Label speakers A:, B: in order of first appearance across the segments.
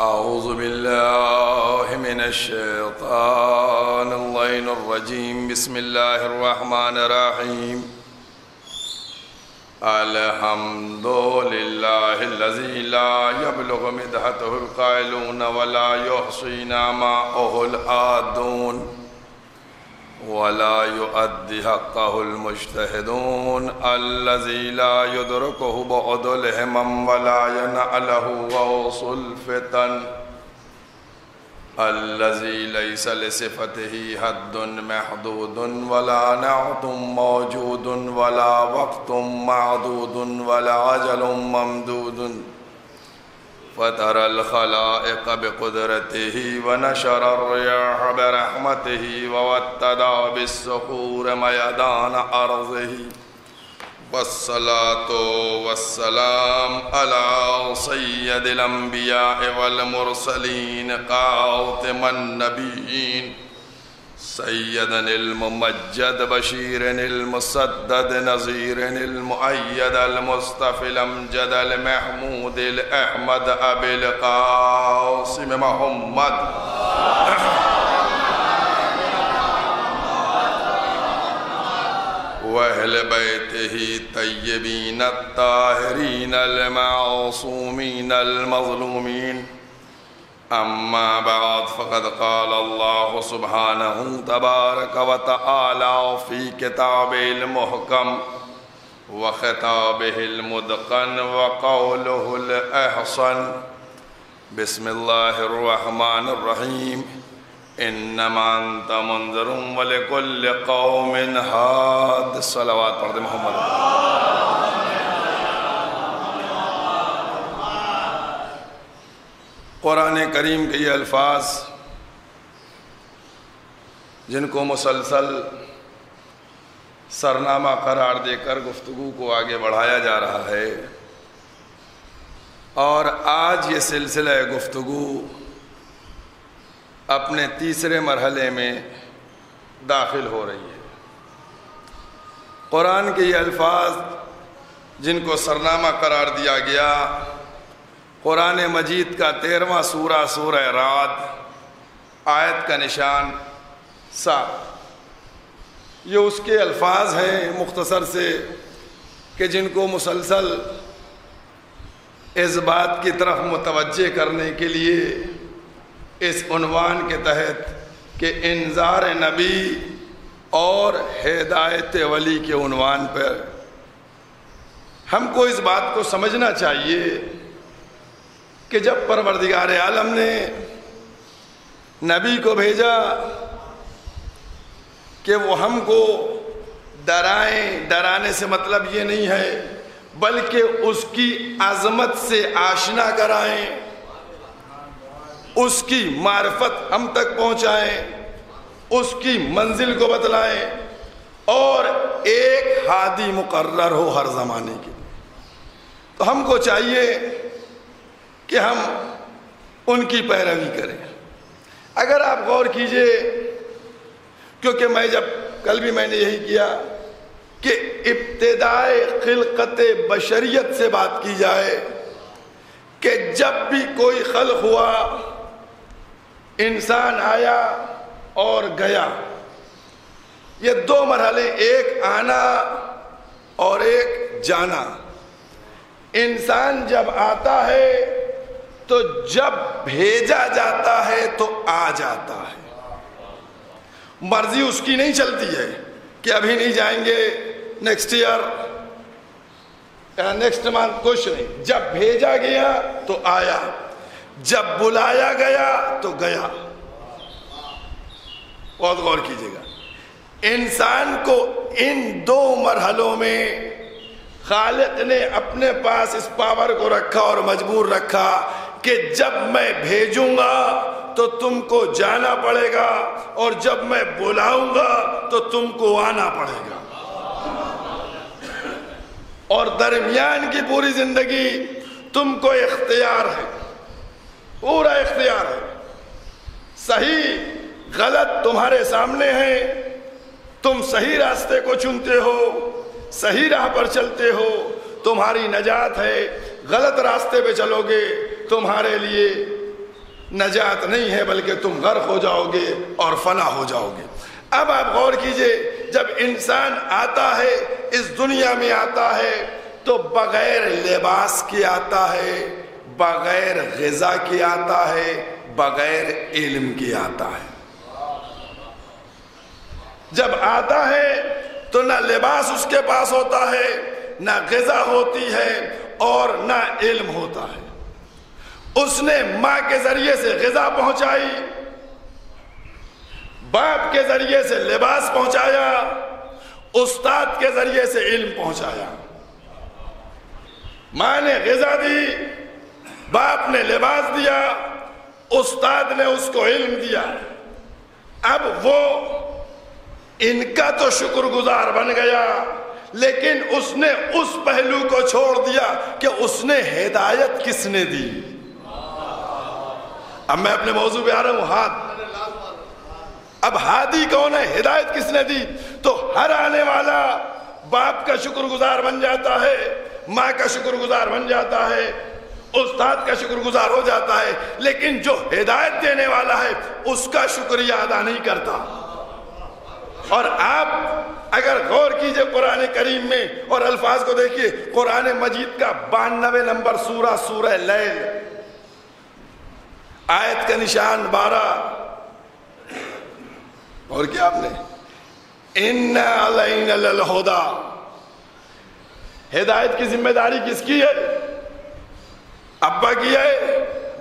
A: أعوذ بالله من الشيطان اللعين الرجيم. بسم الله الرحمن الرحيم. الحمد لله الذي لا يبلغ مدحته القائلون ولا يحصي نعماءه العادون ولا يؤدي حقه المجتهدون الذي لا يدركه بعد الهمم ولا يناله غوص الفتن الذي ليس لصفته حد محدود ولا نعت موجود ولا وقت معدود ولا أجل ممدود فترى الخلائق بقدرته ونشر الرياح برحمته ووتد بالصخور ميدان أرضه والصلاة والسلام على سيد الأنبياء والمرسلين خاتم النبيين سيدنا الممجد بشير المسدد نذير المؤيد المصطفى الأمجد المحمود الأحمد أبي القاسم محمد وأهل بيته الطيبين الطاهرين المعصومين المظلومين. أما بعد فقد قال الله سبحانه تبارك وتعالى في كتابه المحكم وخطابه المتقن وقوله الأحسن. بسم الله الرحمن الرحيم. إنما أنت منذر ولكل قوم هاد. صلوات پڑھ محمد. قرآن کریم کے یہ الفاظ جن کو مسلسل سرنامہ قرار دے کر گفتگو کو آگے بڑھایا جا رہا ہے، اور آج یہ سلسلہ گفتگو اپنے تیسرے مرحلے میں داخل ہو رہی ہے۔ قرآن کے یہ الفاظ جن کو سرنامہ قرار دیا گیا، قرآن مجید کا 13واں سورہ سورہ رعد، آیت کا نشان 7، یہ اس کے الفاظ ہیں مختصر سے کہ جن کو مسلسل اس بات کی طرف متوجہ کرنے کے لیے اس عنوان کے تحت کہ انذار نبی اور ہدایت ولی کے عنوان پر ہم کو اس بات کو سمجھنا چاہیے کہ جب پروردگار عالم نے نبی کو بھیجا کہ وہ ہم کو ڈرائیں، ڈرانے سے مطلب یہ نہیں ہے بلکہ اس کی عظمت سے آشنا کرائیں، اس کی معرفت ہم تک پہنچائیں، اس کی منزل کو بتلائیں، اور ایک ہادی مقرر ہو ہر زمانے کے۔ تو ہم کو چاہیے کہ ہم ان کی پیروی کریں۔ اگر آپ غور کیجئے، کیونکہ کل بھی میں نے یہی کیا کہ ابتدائے خلقت بشریت سے بات کی جائے کہ جب بھی کوئی خلق ہوا، انسان آیا اور گیا، یہ دو مرحلے، ایک آنا اور ایک جانا۔ انسان جب آتا ہے تو جب بھیجا جاتا ہے تو آ جاتا ہے، مرضی اس کی نہیں چلتی ہے کہ ابھی نہیں جائیں گے، نیکسٹ ایئر یا نیکسٹ منتھ، کچھ نہیں، جب بھیجا گیا تو آیا، جب بلایا گیا تو گیا۔ بہت غور کیجئے گا، انسان کو ان دو مرحلوں میں خالق نے اپنے پاس اس پاور کو رکھا اور مجبور رکھا کہ جب میں بھیجوں گا تو تم کو جانا پڑے گا، اور جب میں بلاؤں گا تو تم کو آنا پڑے گا، اور درمیان کی پوری زندگی تم کو اختیار ہے، پورا اختیار ہے۔ صحیح غلط تمہارے سامنے ہے، تم صحیح راستے کو چنتے ہو، صحیح راہ پر چلتے ہو، تمہاری نجات ہے۔ غلط راستے پہ چلو گے تمہارے لیے نجات نہیں ہے بلکہ تم غرق ہو جاؤ گے اور فنا ہو جاؤ گے۔ اب آپ غور کیجئے، جب انسان آتا ہے اس دنیا میں آتا ہے تو بغیر لباس کے آتا ہے، بغیر غذا کے آتا ہے، بغیر علم کے آتا ہے۔ جب آتا ہے تو نہ لباس اس کے پاس ہوتا ہے، نہ غذا ہوتی ہے اور نہ علم ہوتا ہے۔ اس نے ماں کے ذریعے سے غذا پہنچائی، باپ کے ذریعے سے لباس پہنچایا، استاد کے ذریعے سے علم پہنچایا۔ ماں نے غذا دی، باپ نے لباس دیا، استاد نے اس کو علم دیا۔ اب وہ ان کا تو شکر گزار بن گیا، لیکن اس نے اس پہلو کو چھوڑ دیا کہ اس نے ہدایت کس نے دی۔ اب میں اپنے موضوع پہ آ رہا ہوں، ہاتھ۔ اب ہادی کون ہے؟ ہدایت کس نے دی؟ تو ہر آنے والا باپ کا شکر گزار بن جاتا ہے، ماں کا شکر گزار بن جاتا ہے، استاد کا شکر گزار ہو جاتا ہے، لیکن جو ہدایت دینے والا ہے اس کا شکریہ ادا نہیں کرتا۔ اور آپ اگر غور کیجئے قرآن کریم میں اور الفاظ کو دیکھیے، قرآن مجید کا 92 نمبر سورہ، سورہ لیل، آیت کا نشان 12، اور کیا آپ نے اِنَّ عَلَيْنَا لَلْهُدَى، ہدایت کی ذمہ داری کس کی ہے؟ ابا کی ہے؟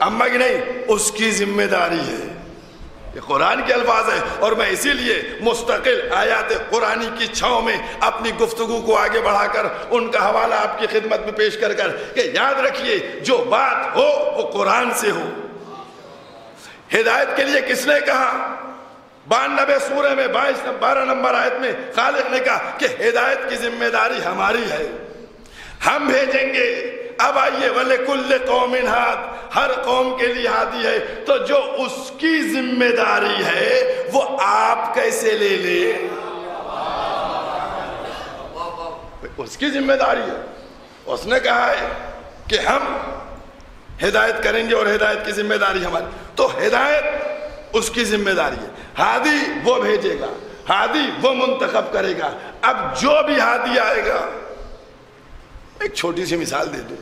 A: اماں کی نہیں، اس کی ذمہ داری ہے۔ یہ قرآن کے الفاظ ہیں، اور میں اسی لیے مستقل آیات قرآنی کی چھاؤں میں اپنی گفتگو کو آگے بڑھا کر ان کا حوالہ آپ کی خدمت میں پیش کر کہ یاد رکھیے جو بات ہو وہ قرآن سے ہو۔ ہدایت کے لیے کس نے کہا؟ 92 سورہ میں 12 نمبر آیت میں خالق نے کہا کہ ہدایت کی ذمہ داری ہماری ہے، ہم بھیجیں گے۔ اب آئیے، وَلِكُلِّ قَوْمٍ ہَادٍ، ہر قوم کے لیے ہادی ہے، تو جو اس کی ذمہ داری ہے وہ آپ کیسے لے لے؟ اس کی ذمہ داری ہے، اس نے کہا ہے کہ ہم ہدایت کریں گے اور ہدایت کی ذمہ داری ہماری، تو ہدایت اس کی ذمہ داری ہے، ہادی وہ بھیجے گا، ہادی وہ منتخب کرے گا۔ اب جو بھی ہادی آئے گا، ایک چھوٹی سی مثال دے دوں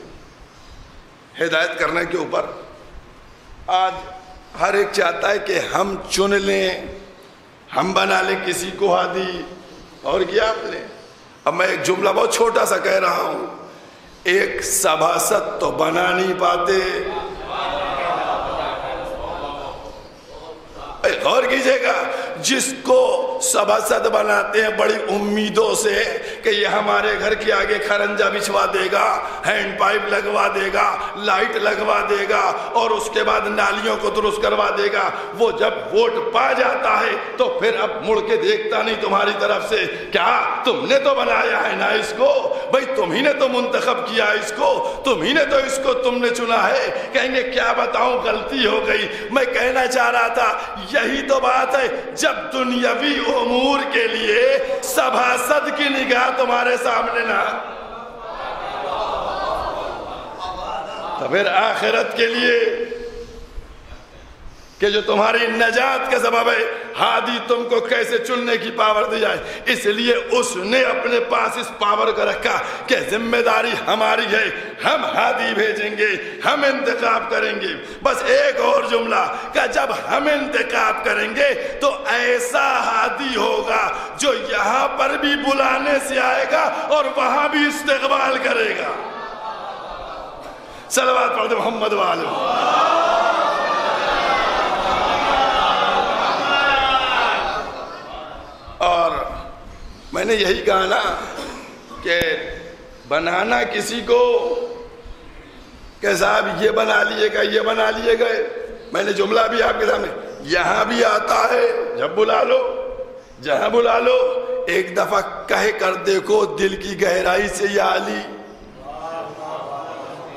A: ہدایت کرنے کے اوپر۔ آج ہر ایک چاہتا ہے کہ ہم چن لیں، ہم بنا لیں کسی کو ہادی، اور کیا آپ نے۔ اب میں ایک جملہ بہت چھوٹا سا کہہ رہا ہوں، ایک سبھاسد تو بنا نہیں پاتے۔ غور کیجئے گا، جس کو سبھاسد بناتے ہیں بڑی امیدوں سے کہ یہ ہمارے گھر کے آگے کھرنجا بچھوا دے گا، ہینڈ پائپ لگوا دے گا، لائٹ لگوا دے گا، اور اس کے بعد نالیوں کو درست کروا دے گا، وہ جب ووٹ پا جاتا ہے تو پھر اب مڑ کے دیکھتا نہیں تمہاری طرف سے، کیا تم نے تو بنایا ہے نا اس کو، بھئی تم ہی نے تو منتخب کیا اس کو، تم ہی نے تو اس کو تم نے چنا ہے۔ کہیں گے کیا بتاؤں، غلطی ہو گئی۔ میں کہنا چاہ رہا تھا یہی تو بات ہے، جب دنیاوی امور کے لیے سبھاسد کی نگاہ تمہارے سامنے نہ، تو پھر آخرت کے لیے کہ جو تمہاری نجات کا سبب ہے، ہادی تم کو کیسے چننے کی پاور دی جائے۔ اس لیے اس نے اپنے پاس اس پاور کو رکھا کہ ذمہ داری ہماری ہے، ہم ہادی بھیجیں گے، ہم انتخاب کریں گے۔ بس ایک اور جملہ کہ جب ہم انتخاب کریں گے تو ایسا ہادی ہوگا جو یہاں پر بھی بلانے سے آئے گا اور وہاں بھی استقبال کرے گا۔ صلوات پڑھ دے محمد والے۔ اور میں نے یہی کہا نا کہ بنانا کسی کو کہ صاحب یہ بنا لیے گا، یہ بنا لیے گئے، میں نے جملہ بھی آپ کے سامنے، یہاں بھی آتا ہے، جب بلا لو، جہاں بلا لو، ایک دفعہ کہہ کر دیکھو دل کی گہرائی سے یا علی،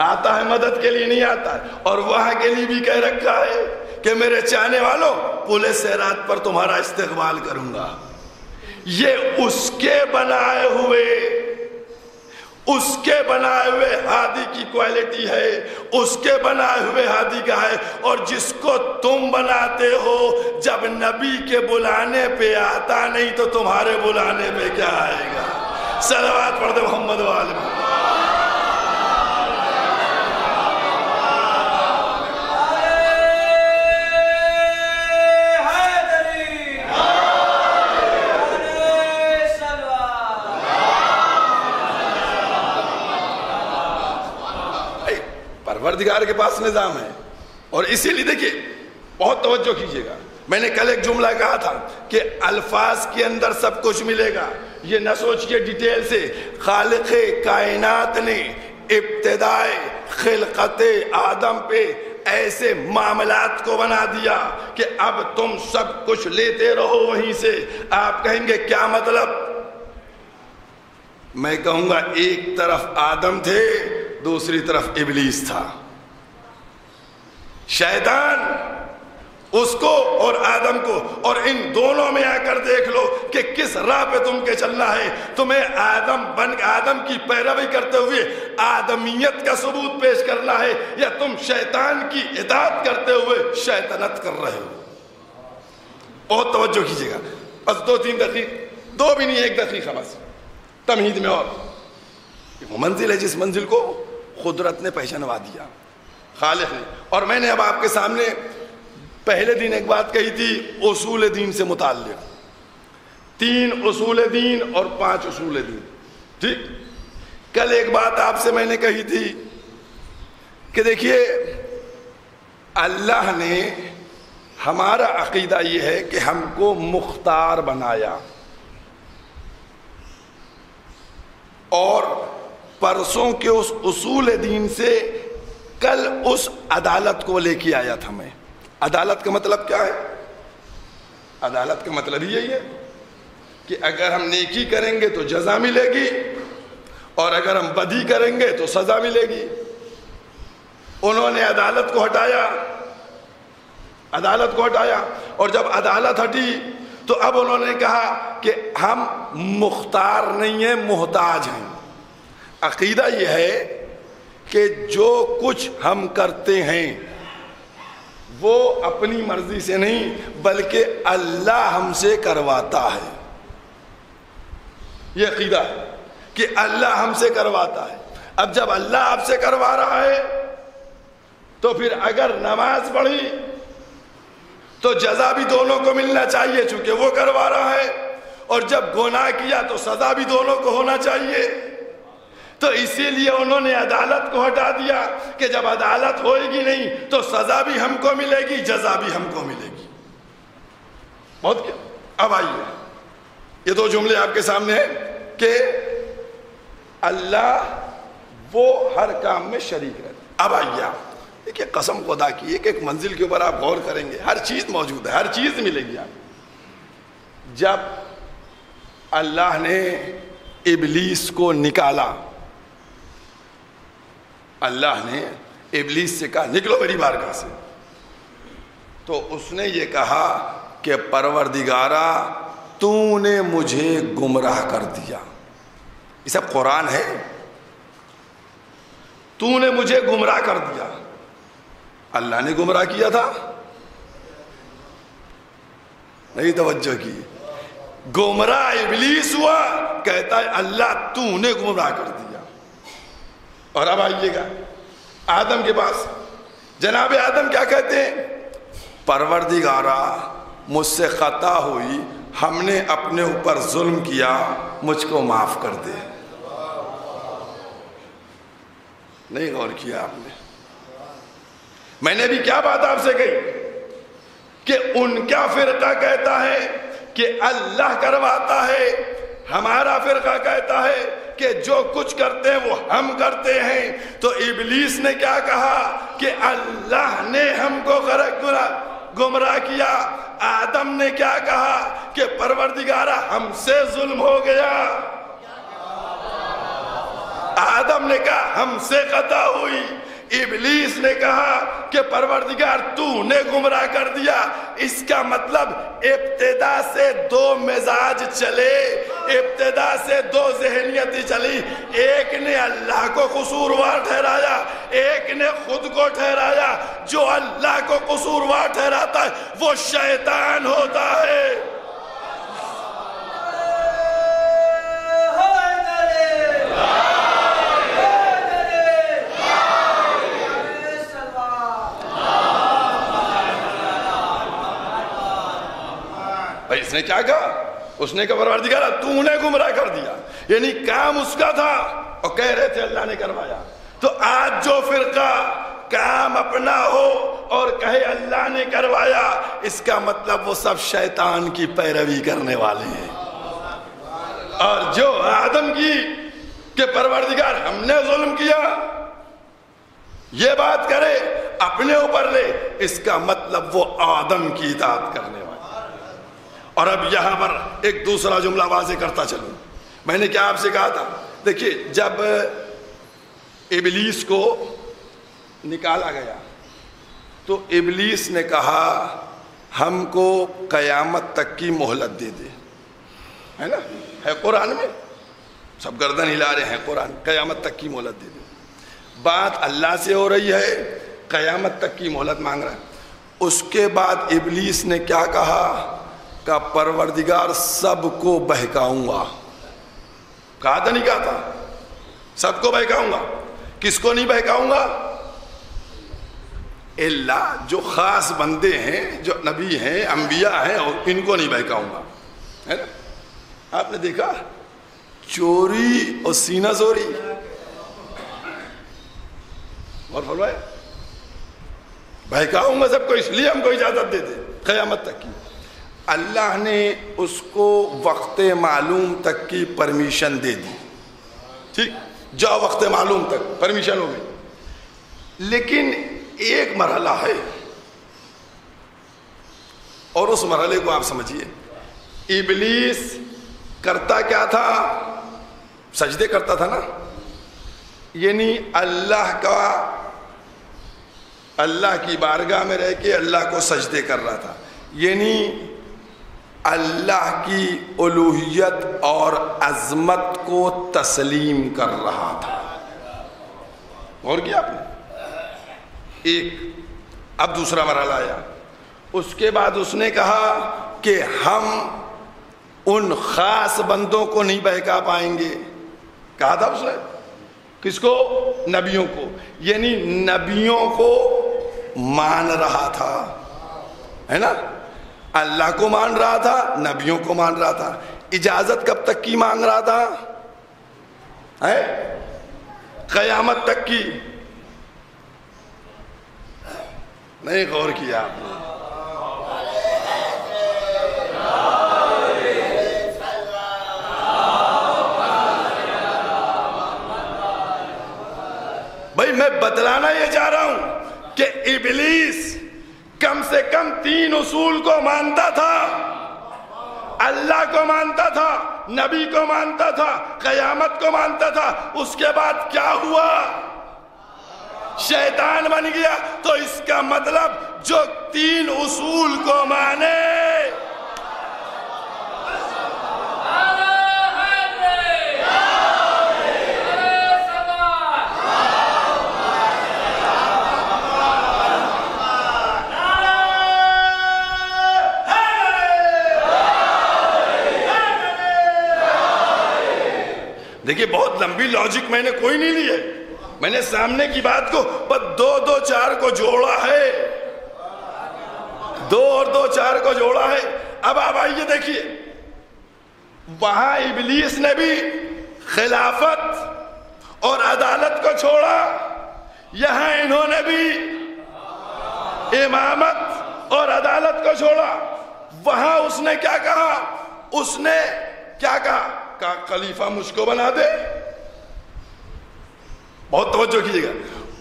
A: آتا ہے مدد کے لیے، نہیں آتا ہے، اور وہاں کے لیے بھی کہہ رکھا ہے کہ میرے چاہنے والوں پل صراط پر تمہارا استقبال کروں گا۔ یہ اس کے بنائے ہوئے، اس کے بنائے ہوئے ہادی کی کوالٹی ہے، اس کے بنائے ہوئے ہادی کا ہے، اور جس کو تم بناتے ہو جب نبی کے بلانے پہ آتا نہیں تو تمہارے بلانے پہ کیا آئے گا؟ صلوات پڑھ دے محمد وآل محمد۔ پروردگار کے پاس نظام ہے، اور اسی لیے دیکھیے بہت توجہ کیجیے گا، میں نے کل ایک جملہ کہا تھا کہ الفاظ کے اندر سب کچھ ملے گا، یہ نہ سوچئے ڈیٹیل سے، خالق کائنات نے ابتدائے خلقت آدم پہ ایسے معاملات کو بنا دیا کہ اب تم سب کچھ لیتے رہو وہیں سے۔ آپ کہیں گے کیا مطلب؟ میں کہوں گا ایک طرف آدم تھے، دوسری طرف ابلیس تھا، شیطان اس کو اور آدم کو، اور ان دونوں میں آ کر دیکھ لو کہ کس راہ پہ تم کے چلنا ہے۔ تمہیں آدم کی پیروی کرتے ہوئے آدمیت کا ثبوت پیش کرنا ہے، یا تم شیطان کی اطاعت کرتے ہوئے شیطنت کر رہے ہو؟ بہت توجہ کیجیے گا، بس 2-3 دقیقہ، 2 بھی نہیں 1 دقیقہ بس تمہید میں، اور وہ منزل ہے جس منزل کو قدرت نے پہچانوا دیا، خالق نے۔ اور میں نے اب آپ کے سامنے پہلے دن ایک بات کہی تھی اصول دین سے متعلق، 3 اصول دین اور 5 اصول دین، ٹھیک؟ کل ایک بات آپ سے میں نے کہی تھی کہ دیکھیے اللہ نے، ہمارا عقیدہ یہ ہے کہ ہم کو مختار بنایا، اور پرسوں کے اس اصول دین سے کل اس عدالت کو لے کے آیا تھا میں۔ عدالت کا مطلب کیا ہے؟ عدالت کا مطلب ہی یہی ہے کہ اگر ہم نیکی کریں گے تو جزا ملے گی، اور اگر ہم بدی کریں گے تو سزا ملے گی۔ انہوں نے عدالت کو ہٹایا، عدالت کو ہٹایا، اور جب عدالت ہٹی تو اب انہوں نے کہا کہ ہم مختار نہیں ہیں، محتاج ہیں۔ عقیدہ یہ ہے کہ جو کچھ ہم کرتے ہیں وہ اپنی مرضی سے نہیں بلکہ اللہ ہم سے کرواتا ہے۔ یہ عقیدہ ہے کہ اللہ ہم سے کرواتا ہے۔ اب جب اللہ آپ سے کروا رہا ہے تو پھر اگر نماز پڑھی تو جزا بھی دونوں کو ملنا چاہیے چونکہ وہ کروا رہا ہے، اور جب گناہ کیا تو سزا بھی دونوں کو ہونا چاہیے۔ تو اسی لیے انہوں نے عدالت کو ہٹا دیا کہ جب عدالت ہوئے گی نہیں تو سزا بھی ہم کو ملے گی، جزا بھی ہم کو ملے گی۔ بہت کیا؟ اب آئیے، یہ 2 جملے آپ کے سامنے ہیں کہ اللہ وہ ہر کام میں شریک رہتا۔ اب آئیے آپ دیکھیے، قسم خدا کی ایک منزل کے اوپر آپ غور کریں گے، ہر چیز موجود ہے، ہر چیز ملے گی آپ۔ جب اللہ نے ابلیس کو نکالا، اللہ نے ابلیس سے کہا نکلو میری بارگاہ سے، تو اس نے یہ کہا کہ پروردگارا تو نے مجھے گمراہ کر دیا۔ یہ سب قرآن ہے، تو نے مجھے گمراہ کر دیا۔ اللہ نے گمراہ کیا تھا؟ نہیں توجہ کی، گمراہ ابلیس ہوا، کہتا ہے اللہ تو نے گمراہ کر دیا۔ اور اب آئیے گا آدم کے پاس، جناب آدم کیا کہتے ہیں؟ پروردگارا مجھ سے خطا ہوئی، ہم نے اپنے اوپر ظلم کیا، مجھ کو معاف کر دے۔ نہیں غور کیا آپ نے؟ میں نے بھی کیا بات آپ سے کہی کہ ان کا فرقہ کہتا ہے کہ اللہ کرواتا ہے، ہمارا فرقہ کہتا ہے کہ جو کچھ کرتے ہیں وہ ہم کرتے ہیں۔ تو ابلیس نے کیا کہا کہ اللہ نے ہم کو گمراہ کیا، آدم نے کیا کہا کہ پروردگارا ہم سے ظلم ہو گیا، آدم نے کہا ہم سے خطا ہوئی، ابلیس نے کہا کہ پروردگار تو نے گمراہ کر دیا، اس کا مطلب ابتدا سے دو مزاج چلے، ابتدا سے دو ذہنیتی چلی، ایک نے اللہ کو قصوروار ٹھہرایا، ایک نے خود کو ٹھہرایا۔ جو اللہ کو قصوروار ٹھہراتا ہے وہ شیطان ہوتا ہے۔ اس نے کیا کہا؟ اس نے کہا پروردگار تو نے گمراہ کر دیا، یعنی کام اس کا تھا اور کہہ رہے تھے اللہ نے کروایا۔ تو آج جو فرقہ کام اپنا ہو اور کہے اللہ نے کروایا، اس کا مطلب وہ سب شیطان کی پیروی کرنے والے ہیں۔ اور جو آدم کی کہ پروردگار ہم نے ظلم کیا، یہ بات کرے اپنے اوپر لے، اس کا مطلب وہ آدم کی اطاعت کرنے والا۔ اور اب یہاں پر ایک دوسرا جملہ واضح کرتا چلوں۔ میں نے کیا آپ سے کہا تھا؟ دیکھیے جب ابلیس کو نکالا گیا تو ابلیس نے کہا ہم کو قیامت تک کی مہلت دے دے، ہے نا؟ ہے قرآن میں، سب گردن ہلا رہے ہیں، قرآن قیامت تک کی مہلت دے دے۔ بات اللہ سے ہو رہی ہے، قیامت تک کی مہلت مانگ رہا ہے۔ اس کے بعد ابلیس نے کیا کہا کہ پروردگار سب کو بہکاؤں گا۔ کہا تھا نہیں کہا تھا؟ سب کو بہکاؤں گا۔ کس کو نہیں بہکاؤں گا؟ اللہ جو خاص بندے ہیں، جو نبی ہیں، انبیاء ہیں، اور ان کو نہیں بہکاؤں گا، ہے نا؟ آپ نے دیکھا چوری اور سینہ زوری، اور فرمایا بہکاؤں گا سب کو، اس لیے ہم کو اجازت دے دے قیامت تک کی۔ اللہ نے اس کو وقت معلوم تک کی پرمیشن دے دی، ٹھیک، جاؤ وقت معلوم تک پرمیشن ہو گئی۔ لیکن ایک مرحلہ ہے، اور اس مرحلے کو آپ سمجھیے۔ ابلیس کرتا کیا تھا؟ سجدے کرتا تھا نا، یعنی اللہ کی بارگاہ میں رہ کے اللہ کو سجدے کر رہا تھا، یعنی اللہ کی الوہیت اور عظمت کو تسلیم کر رہا تھا۔ اور کیا آپ نے ایک، اب دوسرا مرحلہ آیا۔ اس کے بعد اس نے کہا کہ ہم ان خاص بندوں کو نہیں بہکا پائیں گے۔ کہا تھا اس نے کس کو؟ نبیوں کو، یعنی نبیوں کو مان رہا تھا، ہے نا؟ اللہ کو مان رہا تھا، نبیوں کو مان رہا تھا۔ اجازت کب تک کی مانگ رہا تھا؟ قیامت تک کی۔ نہیں غور کیا آپ نے؟ بھائی میں بتلانا یہ چاہ رہا ہوں کہ ابلیس کم سے کم 3 اصول کو مانتا تھا، اللہ کو مانتا تھا، نبی کو مانتا تھا، قیامت کو مانتا تھا۔ اس کے بعد کیا ہوا؟ شیطان بن گیا۔ تو اس کا مطلب جو 3 اصول کو مانے، دیکھیے بہت لمبی لاجک میں نے کوئی نہیں لی ہے، میں نے سامنے کی بات کو بس 2 2 4 کو جوڑا ہے، 2 اور 2 4 کو جوڑا ہے۔ اب آپ آئیے دیکھیے، وہاں ابلیس نے بھی خلافت اور عدالت کو چھوڑا، یہاں انہوں نے بھی امامت اور عدالت کو چھوڑا۔ وہاں اس نے کیا کہا؟ اس نے کیا کہا؟ کہ خلیفہ مجھ کو بنا دے۔ بہت توجہ کیجیے گا،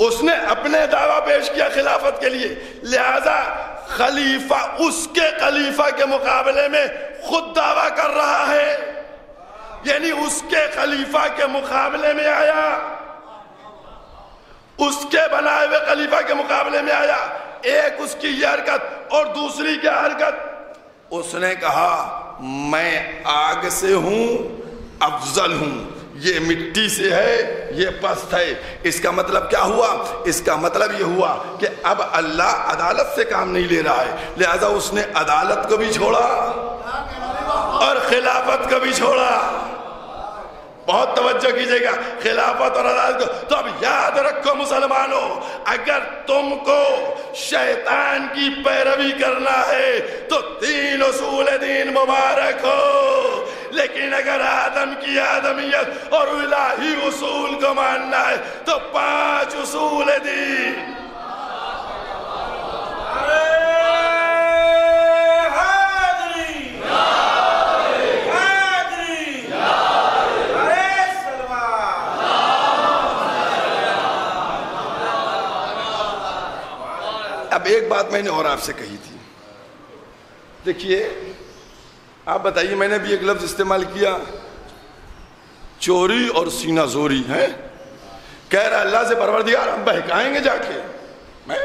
A: اس نے اپنے دعویٰ پیش کیا خلافت کے لیے، لہذا خلیفہ اس کے خلیفہ کے مقابلے میں خود دعویٰ کر رہا ہے، یعنی اس کے خلیفہ کے مقابلے میں آیا۔ اس کے بنائے ہوئے خلیفہ کے مقابلے میں آیا. ایک اس کی یہ حرکت اور دوسری کیا حرکت؟ اس نے کہا میں آگ سے ہوں افضل ہوں، یہ مٹی سے ہے یہ پست ہے. اس کا مطلب کیا ہوا؟ اس کا مطلب یہ ہوا کہ اب اللہ عدالت سے کام نہیں لے رہا ہے، لہذا اس نے عدالت کو بھی چھوڑا اور خلافت کو بھی چھوڑا. بہت توجہ کیجئے گا، خلافت اور عدالت کو. تو اب یاد رکھو مسلمانوں، اگر تم کو شیطان کی پیروی کرنا ہے تو 3 اصول دین مبارک ہو، لیکن اگر آدم کی آدمیت اور الہی اصول کو ماننا ہے تو 5 اصول دین. اب ایک بات میں نے اور آپ سے کہی تھی، دیکھیے آپ بتائیے، میں نے بھی ایک لفظ استعمال کیا، چوری اور سینہ زوری ہے. کہہ رہا اللہ سے پروردگار ہم بہکائیں گے جا کے. میں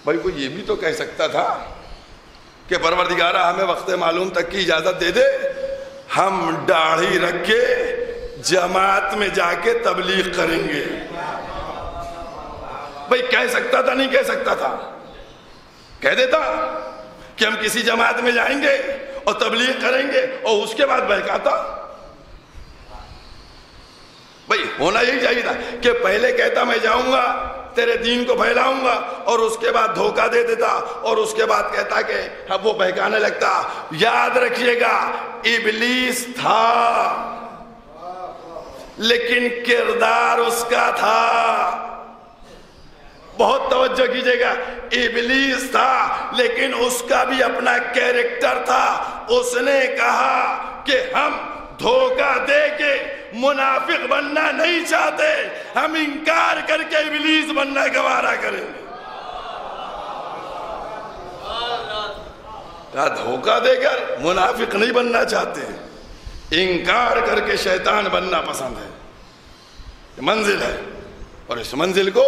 A: بھائی کوئی یہ بھی تو کہہ سکتا تھا کہ پروردگارہ ہمیں وقت معلوم تک کی اجازت دے دے، ہم داڑھی رکھ کے جماعت میں جا کے تبلیغ کریں گے. بھائی کہہ سکتا تھا نہیں کہہ سکتا تھا؟ کہہ دیتا کہ ہم کسی جماعت میں جائیں گے اور تبلیغ کریں گے اور اس کے بعد بہکاتا. بھائی ہونا یہی چاہیے تھا کہ پہلے کہتا میں جاؤں گا تیرے دین کو پھیلاؤں گا اور اس کے بعد دھوکہ دے دیتا اور اس کے بعد کہتا کہ اب وہ بہکانے لگتا. یاد رکھیے گا ابلیس تھا لیکن کردار اس کا تھا. بہت توجہ کیجئے گا، ابلیس تھا لیکن اس کا بھی اپنا کیریکٹر تھا. اس نے کہا کہ ہم دھوکہ دے کے منافق بننا نہیں چاہتے، ہم انکار کر کے ابلیس بننا گوارا کریں گے. کہا دھوکہ دے کر منافق نہیں بننا چاہتے، انکار کر کے شیطان بننا پسند ہے. یہ منزل ہے اور اس منزل کو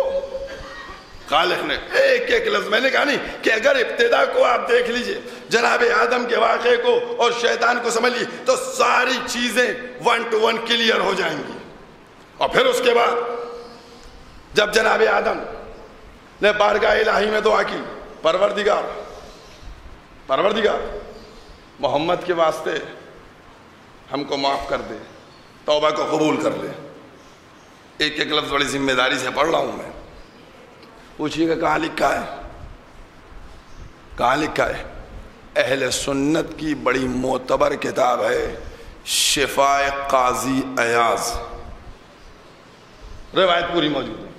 A: خالق نے ایک ایک لفظ، میں نے کہا نہیں کہ اگر ابتدا کو آپ دیکھ لیجئے جناب آدم کے واقعے کو اور شیطان کو سمجھ لیجئے تو ساری چیزیں 1 to 1 کلیئر ہو جائیں گی. اور پھر اس کے بعد جب جناب آدم نے بارگاہ الہی میں دعا کی، پروردگار محمد کے واسطے ہم کو معاف کر دے، توبہ کو قبول کر لے. ایک ایک لفظ بڑی ذمہ داری سے پڑھ رہا ہوں میں. پوچھئے گا کہاں لکھا ہے؟ کہاں لکھا ہے؟ اہل سنت کی بڑی معتبر کتاب ہے شفائے قاضی ایاز، روایت پوری موجود ہے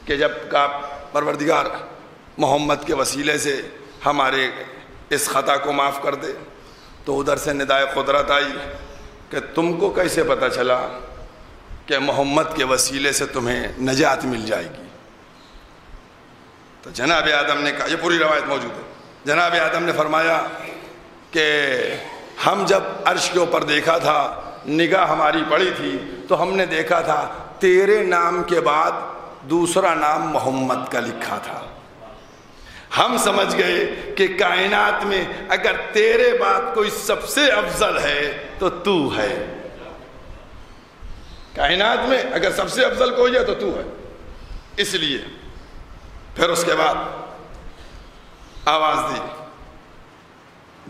A: کہ جب کا پروردگار محمد کے وسیلے سے ہمارے اس خطا کو معاف کر دے تو ادھر سے ندائے قدرت آئی کہ تم کو کیسے پتہ چلا کہ محمد کے وسیلے سے تمہیں نجات مل جائے گی؟ تو جناب آدم نے کہا، یہ پوری روایت موجود ہے، جناب آدم نے فرمایا کہ ہم جب عرش کے اوپر دیکھا تھا، نگاہ ہماری پڑی تھی تو ہم نے دیکھا تھا تیرے نام کے بعد دوسرا نام محمد کا لکھا تھا. ہم سمجھ گئے کہ کائنات میں اگر تیرے بعد کوئی سب سے افضل ہے تو تو ہے. کائنات میں اگر سب سے افضل کوئی ہے تو تو ہے. اس لیے پھر اس کے بعد آواز دی،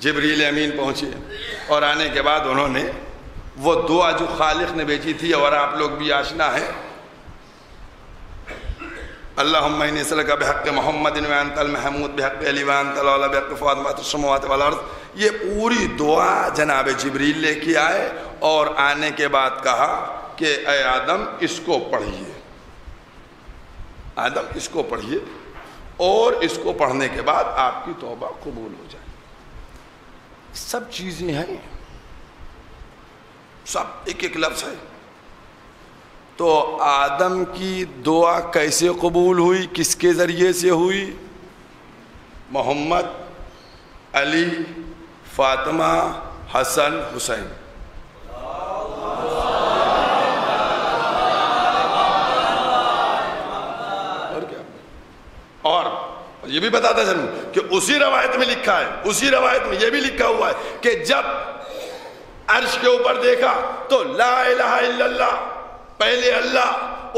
A: جبریل امین پہنچے اور آنے کے بعد انہوں نے وہ دعا جو خالق نے بھیجی تھی اور آپ لوگ بھی آشنا ہیں، اللہم انی اسألک بحق محمد وانت المحمود بحق علی وانت الاعلی بحق فاطمہ السماوات والارض. یہ پوری دعا جناب جبریل لے کے آئے اور آنے کے بعد کہا کہ اے آدم اس کو پڑھیے، آدم اس کو پڑھیے اور اس کو پڑھنے کے بعد آپ کی توبہ قبول ہو جائے. سب چیزیں ہیں، سب ایک ایک لفظ ہے. تو آدم کی دعا کیسے قبول ہوئی؟ کس کے ذریعے سے ہوئی؟ محمد، علی، فاطمہ، حسن، حسین. یہ بھی بتاتا چلوں کہ اسی روایت میں لکھا ہے، اسی روایت میں یہ بھی لکھا ہوا ہے کہ جب عرش کے اوپر دیکھا تو لا الہ الا اللہ، پہلے اللہ،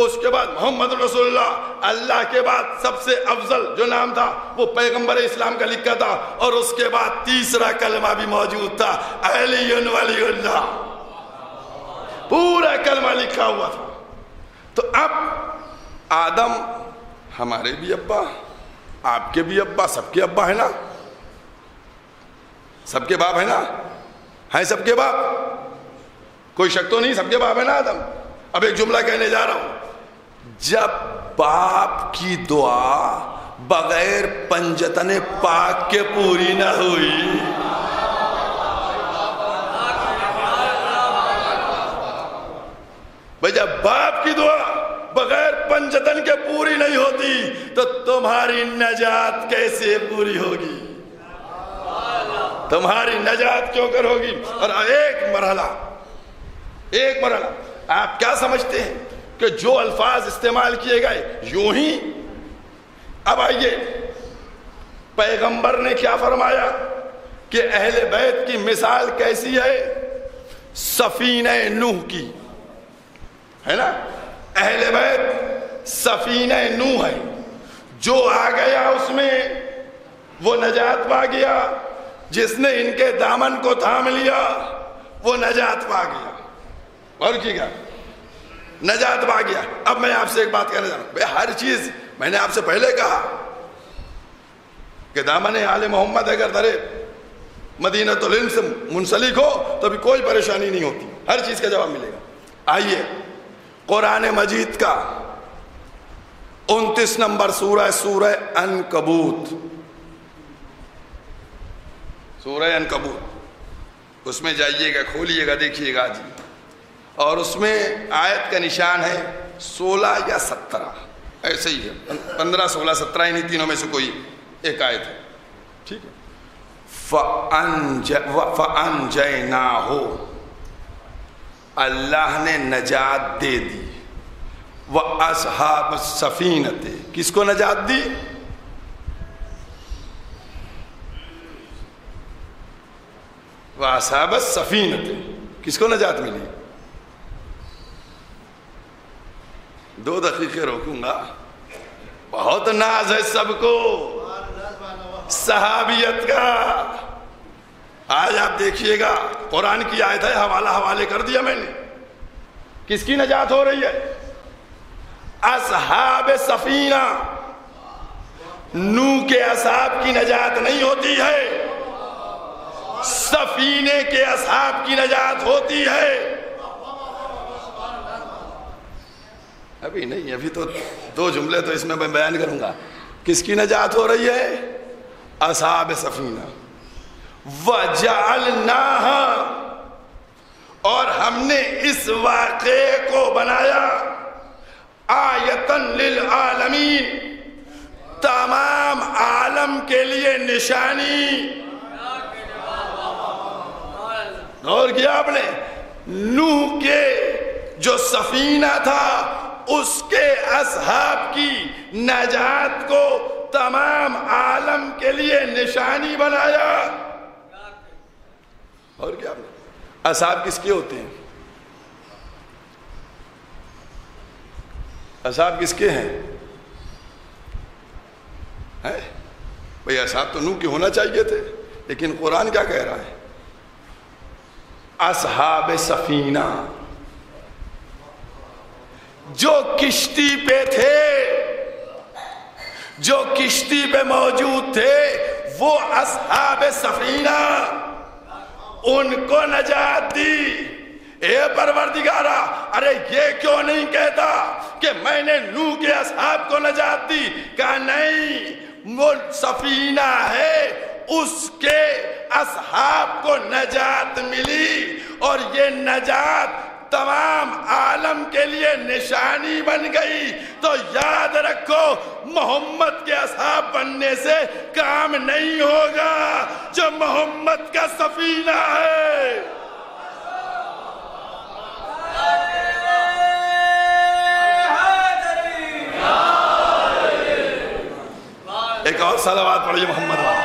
A: اس کے بعد محمد رسول اللہ، اللہ کے بعد سب سے افضل جو نام تھا وہ پیغمبر اسلام کا لکھا تھا، اور اس کے بعد تیسرا کلمہ بھی موجود تھا، علی ولی اللہ، پورا کلمہ لکھا ہوا تھا۔ تو اب آدم ہمارے بھی ابا، آپ کے بھی ابا، سب کے ابا ہے نا، سب کے باپ ہے نا، ہیں سب کے باپ، کوئی شک تو نہیں، سب کے باپ ہے نا آدم۔ اب ایک جملہ کہنے جا رہا ہوں، جب باپ کی دعا بغیر پنجتن پاک کے پوری نہ ہوئی، بھئی جب باپ کی دعا بغیر پنجتن کے پوری نہیں ہوتی تو تمہاری نجات کیسے پوری ہوگی؟ تمہاری نجات کیوں کر ہوگی؟ اور ایک مرحلہ آپ کیا سمجھتے ہیں کہ جو الفاظ استعمال کیے گئے یوں ہی؟ اب آئیے، پیغمبر نے کیا فرمایا کہ اہل بیت کی مثال کیسی ہے؟ سفینہ نوح کی، ہے نا؟ اہل بیت سفینہ نوح ہے، جو آ گیا اس میں وہ نجات پا گیا، جس نے ان کے دامن کو تھام لیا وہ نجات پا گیا، اور کی گیا نجات پا گیا۔ اب میں آپ سے ایک بات کہنا چاہتا ہوں، ہر چیز میں نے آپ سے پہلے کہا کہ دامن آل محمد اگر در مدینۃ العلم سے منسلک ہو تو بھی کوئی پریشانی نہیں ہوتی، ہر چیز کا جواب ملے گا۔ آئیے قرآن مجید کا 29 نمبر سورہ، سورہ عنکبوت، سورہ عنکبوت، اس میں جائیے گا، کھولیے گا، دیکھیے گا جی، اور اس میں آیت کا نشان ہے 16 یا 17، ایسے ہی ہے، 15 16 17 انہی تینوں میں سے کوئی ایک آیت ہے، ٹھیک ہے۔ فَأَنْجَيْنَاهُ، اللہ نے نجات دے دی، وَأَصْحَابَ السَّفِينَةِ، کس کو نجات دی؟ وَأَصْحَابَ السَّفِينَةِ، کس کو نجات ملی؟ 2 دقیقے روکوں گا، بہت ناز ہے سب کو صحابیت کا۔ آج آپ دیکھیے گا، قرآن کی آیت ہے، حوالے کر دیا میں نے، کس کی نجات ہو رہی ہے؟ اصحاب سفینہ، نوح کے اصحاب کی نجات نہیں ہوتی ہے، سفینے کے اصحاب کی نجات ہوتی ہے۔ ابھی نہیں، ابھی تو 2 جملے تو اس میں میں بیان کروں گا، کس کی نجات ہو رہی ہے؟ اصحاب سفینہ۔ وَجَعَلْنَاهَا، اور ہم نے اس واقعے کو بنایا آیتاً للعالمین، تمام عالم کے لیے نشانی۔ غور کیا آپ نے؟ نوح کے جو سفینہ تھا اس کے اصحاب کی نجات کو تمام عالم کے لیے نشانی بنایا۔ اور کیا آپ نے؟ اصحاب کس کے ہوتے ہیں؟ اصحاب کس کے ہیں؟ بھئی اصحاب تو نوح کے ہونا چاہیے تھے، لیکن قرآن کیا کہہ رہا ہے؟ اصحاب سفینہ، جو کشتی پہ تھے، جو کشتی پہ موجود تھے، وہ اصحاب سفینہ، ان کو نجات دی۔ اے پروردگارا، ارے یہ کیوں نہیں کہتا کہ میں نے نوح کے اصحاب کو نجات دی؟ کہا نہیں، وہ سفینہ ہے، اس کے اصحاب کو نجات ملی، اور یہ نجات تمام عالم کے لیے نشانی بن گئی۔ تو یاد رکھو، محمد کے اصحاب بننے سے کام نہیں ہوگا، جو محمد کا سفینہ ہے۔ ایک اور صلوات پڑھیے محمد والا.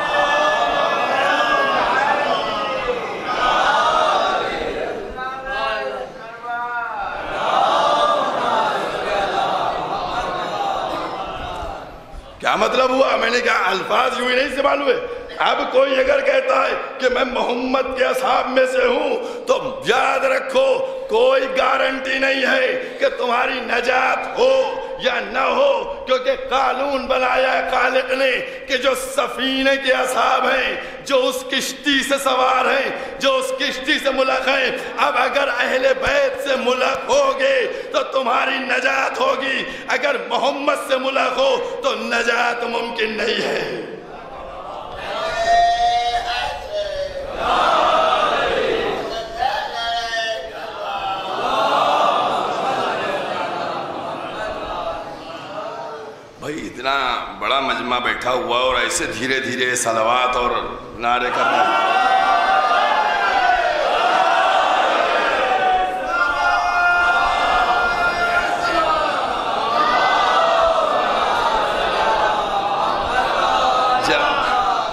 A: کیا مطلب ہوا؟ میں نے کہا الفاظ یوں ہی نہیں استعمال ہوئے. اب کوئی اگر کہتا ہے کہ میں محمد کے اصحاب میں سے ہوں تو یاد رکھو کوئی گارنٹی نہیں ہے کہ تمہاری نجات ہو یا نہ ہو، کیونکہ قانون بنایا ہے خالق نے کہ جو سفینے کے اصحاب ہیں، جو اس کشتی سے سوار ہیں، جو اس کشتی سے ملق ہیں، اب اگر اہل بیت سے ملق ہوگے تو تمہاری نجات ہوگی، اگر محمد سے ملق ہو تو نجات ممکن نہیں ہے. بھائی اتنا بڑا مجمع بیٹھا ہوا اور ایسے دھیرے دھیرے صلوات اور نعرے کرنا.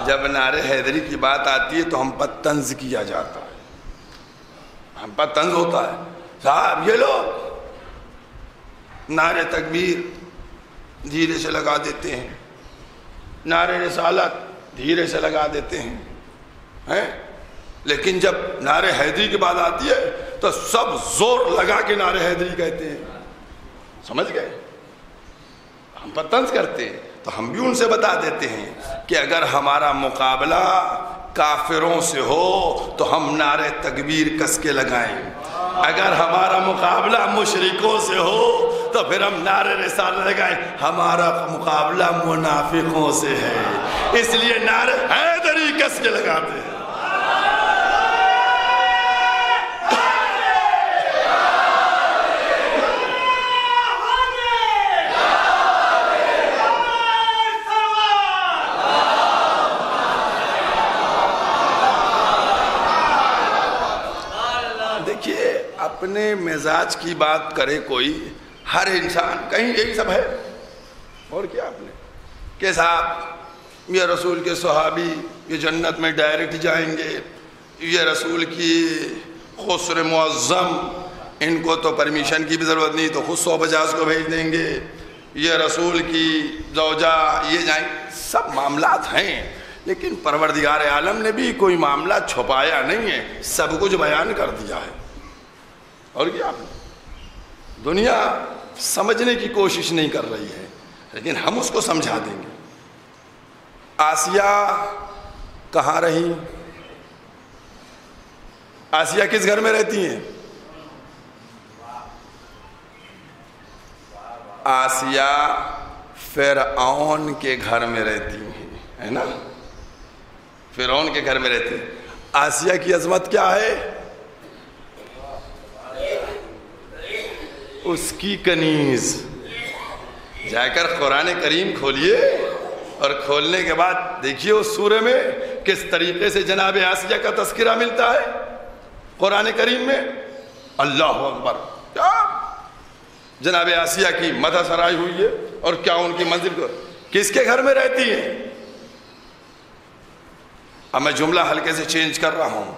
A: جب نعرے حیدری کی بات آتی ہے تو ہم پر طنز کیا جاتا ہے، ہم پر طنز ہوتا ہے. صاحب یہ لوگ نعرے تکبیر دھیرے سے لگا دیتے ہیں، نعرے رسالت دھیرے سے لگا دیتے ہیں، لیکن جب نعرے حیدری کی بات آتی ہے تو سب زور لگا کے نعرے حیدری کہتے ہیں. سمجھ گئے؟ ہم پر طنز کرتے ہیں تو ہم بھی ان سے بتا دیتے ہیں کہ اگر ہمارا مقابلہ کافروں سے ہو تو ہم نعرے تکبیر کس کے لگائیں، اگر ہمارا مقابلہ مشرکوں سے ہو تو پھر ہم نعرے رسالت لگائیں. ہمارا مقابلہ منافقوں سے ہے، اس لیے نعرے حیدری کس کے لگاتے ہیں. اپنے مزاج کی بات کرے کوئی، ہر انسان کہیں یہی سب ہے. اور کیا آپ نے کہ صاحب یہ رسول کے صحابی یہ جنت میں ڈائریکٹ جائیں گے، یہ رسول کی خسر معظم ان کو تو پرمیشن کی بھی ضرورت نہیں تو خود 150 کو بھیج دیں گے، یہ رسول کی زوجہ یہ جائیں. سب معاملات ہیں، لیکن پروردگار عالم نے بھی کوئی معاملہ چھپایا نہیں ہے، سب کچھ بیان کر دیا ہے. اور کیا آپ نے دنیا سمجھنے کی کوشش نہیں کر رہی ہے، لیکن ہم اس کو سمجھا دیں گے. آسیہ کہاں رہی؟ آسیہ کس گھر میں رہتی ہیں؟ آسیہ فرعون کے گھر میں رہتی ہیں، ہے نا؟ فرعون کے گھر میں رہتی ہیں. آسیہ کی عظمت کیا ہے؟ اس کی کنیز. جا کر قرآن کریم کھولیے اور کھولنے کے بعد دیکھیے اس سورے میں کس طریقے سے جناب آسیہ کا تذکرہ ملتا ہے قرآن کریم میں. اللہ اکبر، کیا جناب آسیہ کی مدح سرائی ہوئی ہے اور کیا ان کی منزل کو کس کے گھر میں رہتی ہے. اب میں جملہ ہلکے سے چینج کر رہا ہوں.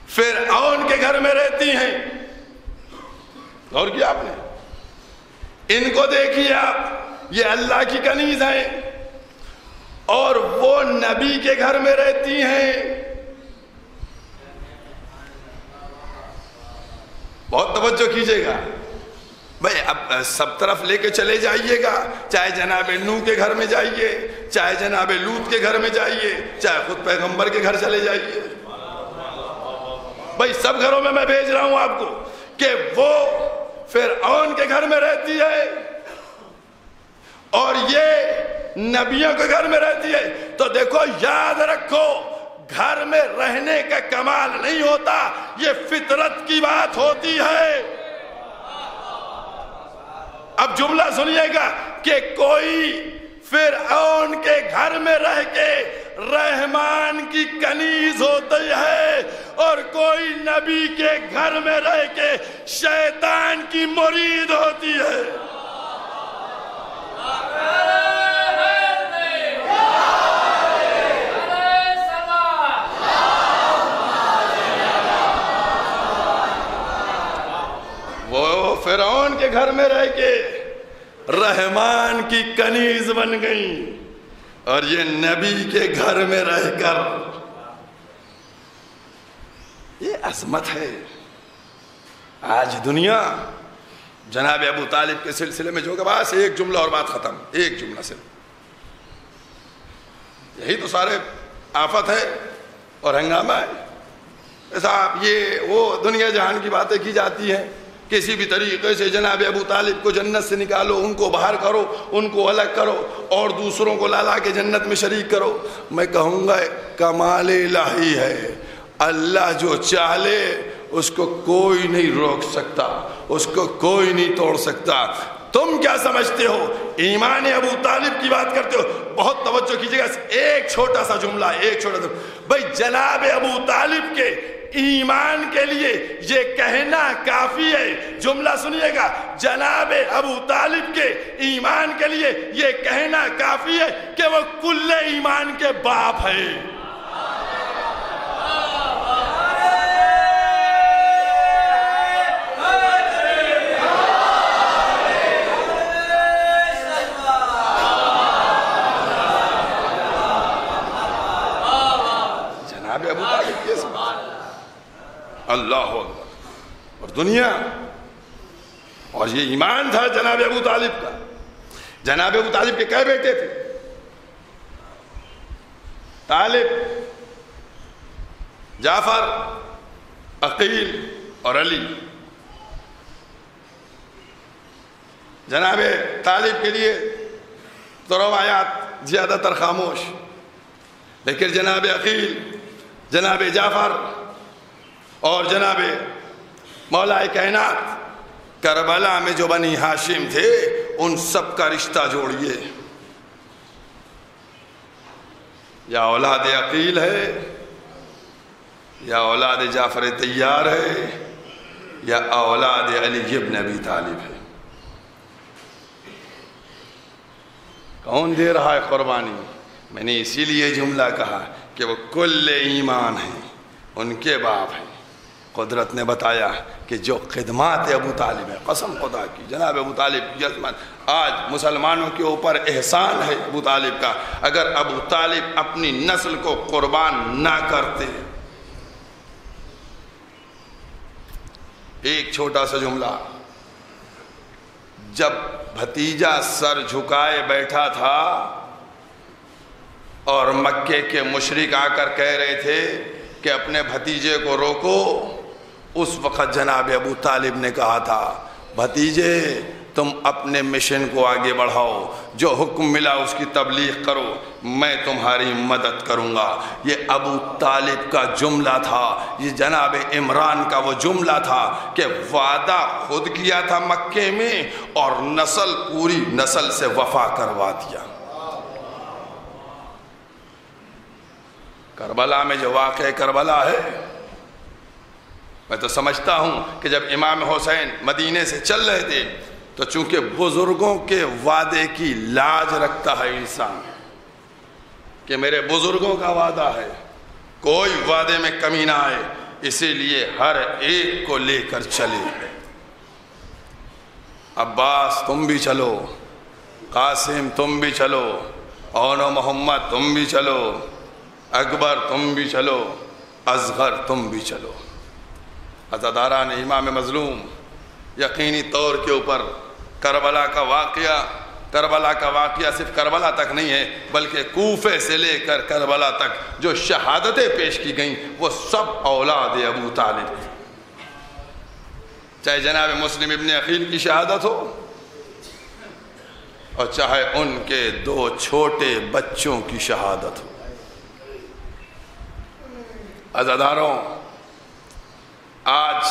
A: فرعون کے گھر میں رہتی ہیں. اور کیا آپ نے ان کو دیکھیے آپ، یہ اللہ کی کنیز ہیں اور وہ نبی کے گھر میں رہتی ہیں. بہت توجہ کیجئے گا بھائی، اب سب طرف لے کے چلے جائیے گا، چاہے جناب نوح کے گھر میں جائیے، چاہے جناب لوط کے گھر میں جائیے، چاہے خود پیغمبر کے گھر چلے جائیے. بھائی سب گھروں میں میں بھیج رہا ہوں آپ کو کہ وہ فرعون کے گھر میں رہتی ہے اور یہ نبیوں کے گھر میں رہتی ہے. تو دیکھو یاد رکھو، گھر میں رہنے کا کمال نہیں ہوتا، یہ فطرت کی بات ہوتی ہے. اب جملہ سنیے گا کہ کوئی فرعون کے گھر میں رہ کے رحمان کی کنیز ہوتی ہے اور کوئی نبی کے گھر میں رہ کے شیطان کی مرید ہوتی ہے. کے گھر میں رہ کے رحمان کی کنیز بن گئی، اور یہ نبی کے گھر میں رہ کر، یہ عظمت ہے۔ آج دنیا جناب ابو طالب کے سلسلے میں جو کہ بس ایک جملہ اور بات ختم، ایک جملہ صرف، یہی تو سارے آفت ہے اور ہنگامہ ہے صاحب۔ یہ وہ دنیا جہان کی باتیں کی جاتی ہیں، کسی بھی طریقے سے جناب ابو طالب کو جنت سے نکالو، ان کو باہر کرو، ان کو الگ کرو، اور دوسروں کو لا کے جنت میں شریک کرو۔ میں کہوں گا کمال الہی ہے، اللہ جو چاہے اس کو کوئی نہیں روک سکتا، اس کو کوئی نہیں توڑ سکتا۔ تم کیا سمجھتے ہو؟ ایمان ابو طالب کی بات کرتے ہو، بہت توجہ کیجیے گا، ایک چھوٹا سا جملہ، ایک چھوٹا سا بھائی، جناب ابو طالب کے ایمان کے لیے یہ کہنا کافی ہے، جملہ سنیے گا، جناب ابو طالب کے ایمان کے لیے یہ کہنا کافی ہے کہ وہ کل ایمان کے باپ ہے۔ جناب ابو طالب کے اللہ اکبر، اور دنیا، اور یہ ایمان تھا جناب ابو طالب کا۔ جناب ابو طالب کے کئی بیٹے تھے؟ طالب، جعفر، عقیل اور علی۔ جناب طالب کے لیے تو روایات زیادہ تر خاموش، لیکن جناب عقیل، جناب جعفر اور جناب مولا کائنات کربلا میں جو بنی ہاشم تھے، ان سب کا رشتہ جوڑیے، یا اولاد عقیل ہے، یا اولاد جعفر طیار ہے، یا اولاد علی ابن ابی طالب ہے۔ کون دے رہا ہے قربانی؟ میں نے اسی لیے جملہ کہا کہ وہ کل ایمان ہیں، ان کے باپ ہیں۔ قدرت نے بتایا کہ جو خدمات ابو طالب ہے، قسم خدا کی، جناب ابو طالب یزمت، آج مسلمانوں کے اوپر احسان ہے ابو طالب کا۔ اگر ابو طالب اپنی نسل کو قربان نہ کرتے، ایک چھوٹا سا جملہ، جب بھتیجا سر جھکائے بیٹھا تھا اور مکے کے مشرک آ کر کہہ رہے تھے کہ اپنے بھتیجے کو روکو، اس وقت جناب ابو طالب نے کہا تھا، بھتیجے تم اپنے مشن کو آگے بڑھاؤ، جو حکم ملا اس کی تبلیغ کرو، میں تمہاری مدد کروں گا۔ یہ ابو طالب کا جملہ تھا، یہ جناب عمران کا وہ جملہ تھا کہ وعدہ خود کیا تھا مکے میں، اور نسل، پوری نسل سے وفا کروا دیا۔ کربلا میں جو واقعہ کربلا ہے، میں تو سمجھتا ہوں کہ جب امام حسین مدینے سے چل رہے تھے تو چونکہ بزرگوں کے وعدے کی لاج رکھتا ہے انسان کہ میرے بزرگوں کا وعدہ ہے، کوئی وعدے میں کمی نہ آئے، اسی لیے ہر ایک کو لے کر چلے۔ عباس تم بھی چلو، قاسم تم بھی چلو، اون و محمد تم بھی چلو، اکبر تم بھی چلو، اصغر تم بھی چلو۔ عزاداران امام مظلوم، یقینی طور کے اوپر کربلا کا واقعہ صرف کربلا تک نہیں ہے، بلکہ کوفے سے لے کر کربلا تک جو شہادتیں پیش کی گئیں وہ سب اولاد ابو طالب، چاہے جناب مسلم ابن عقیل کی شہادت ہو، اور چاہے ان کے 2 چھوٹے بچوں کی شہادت ہو۔ عزاداروں، آج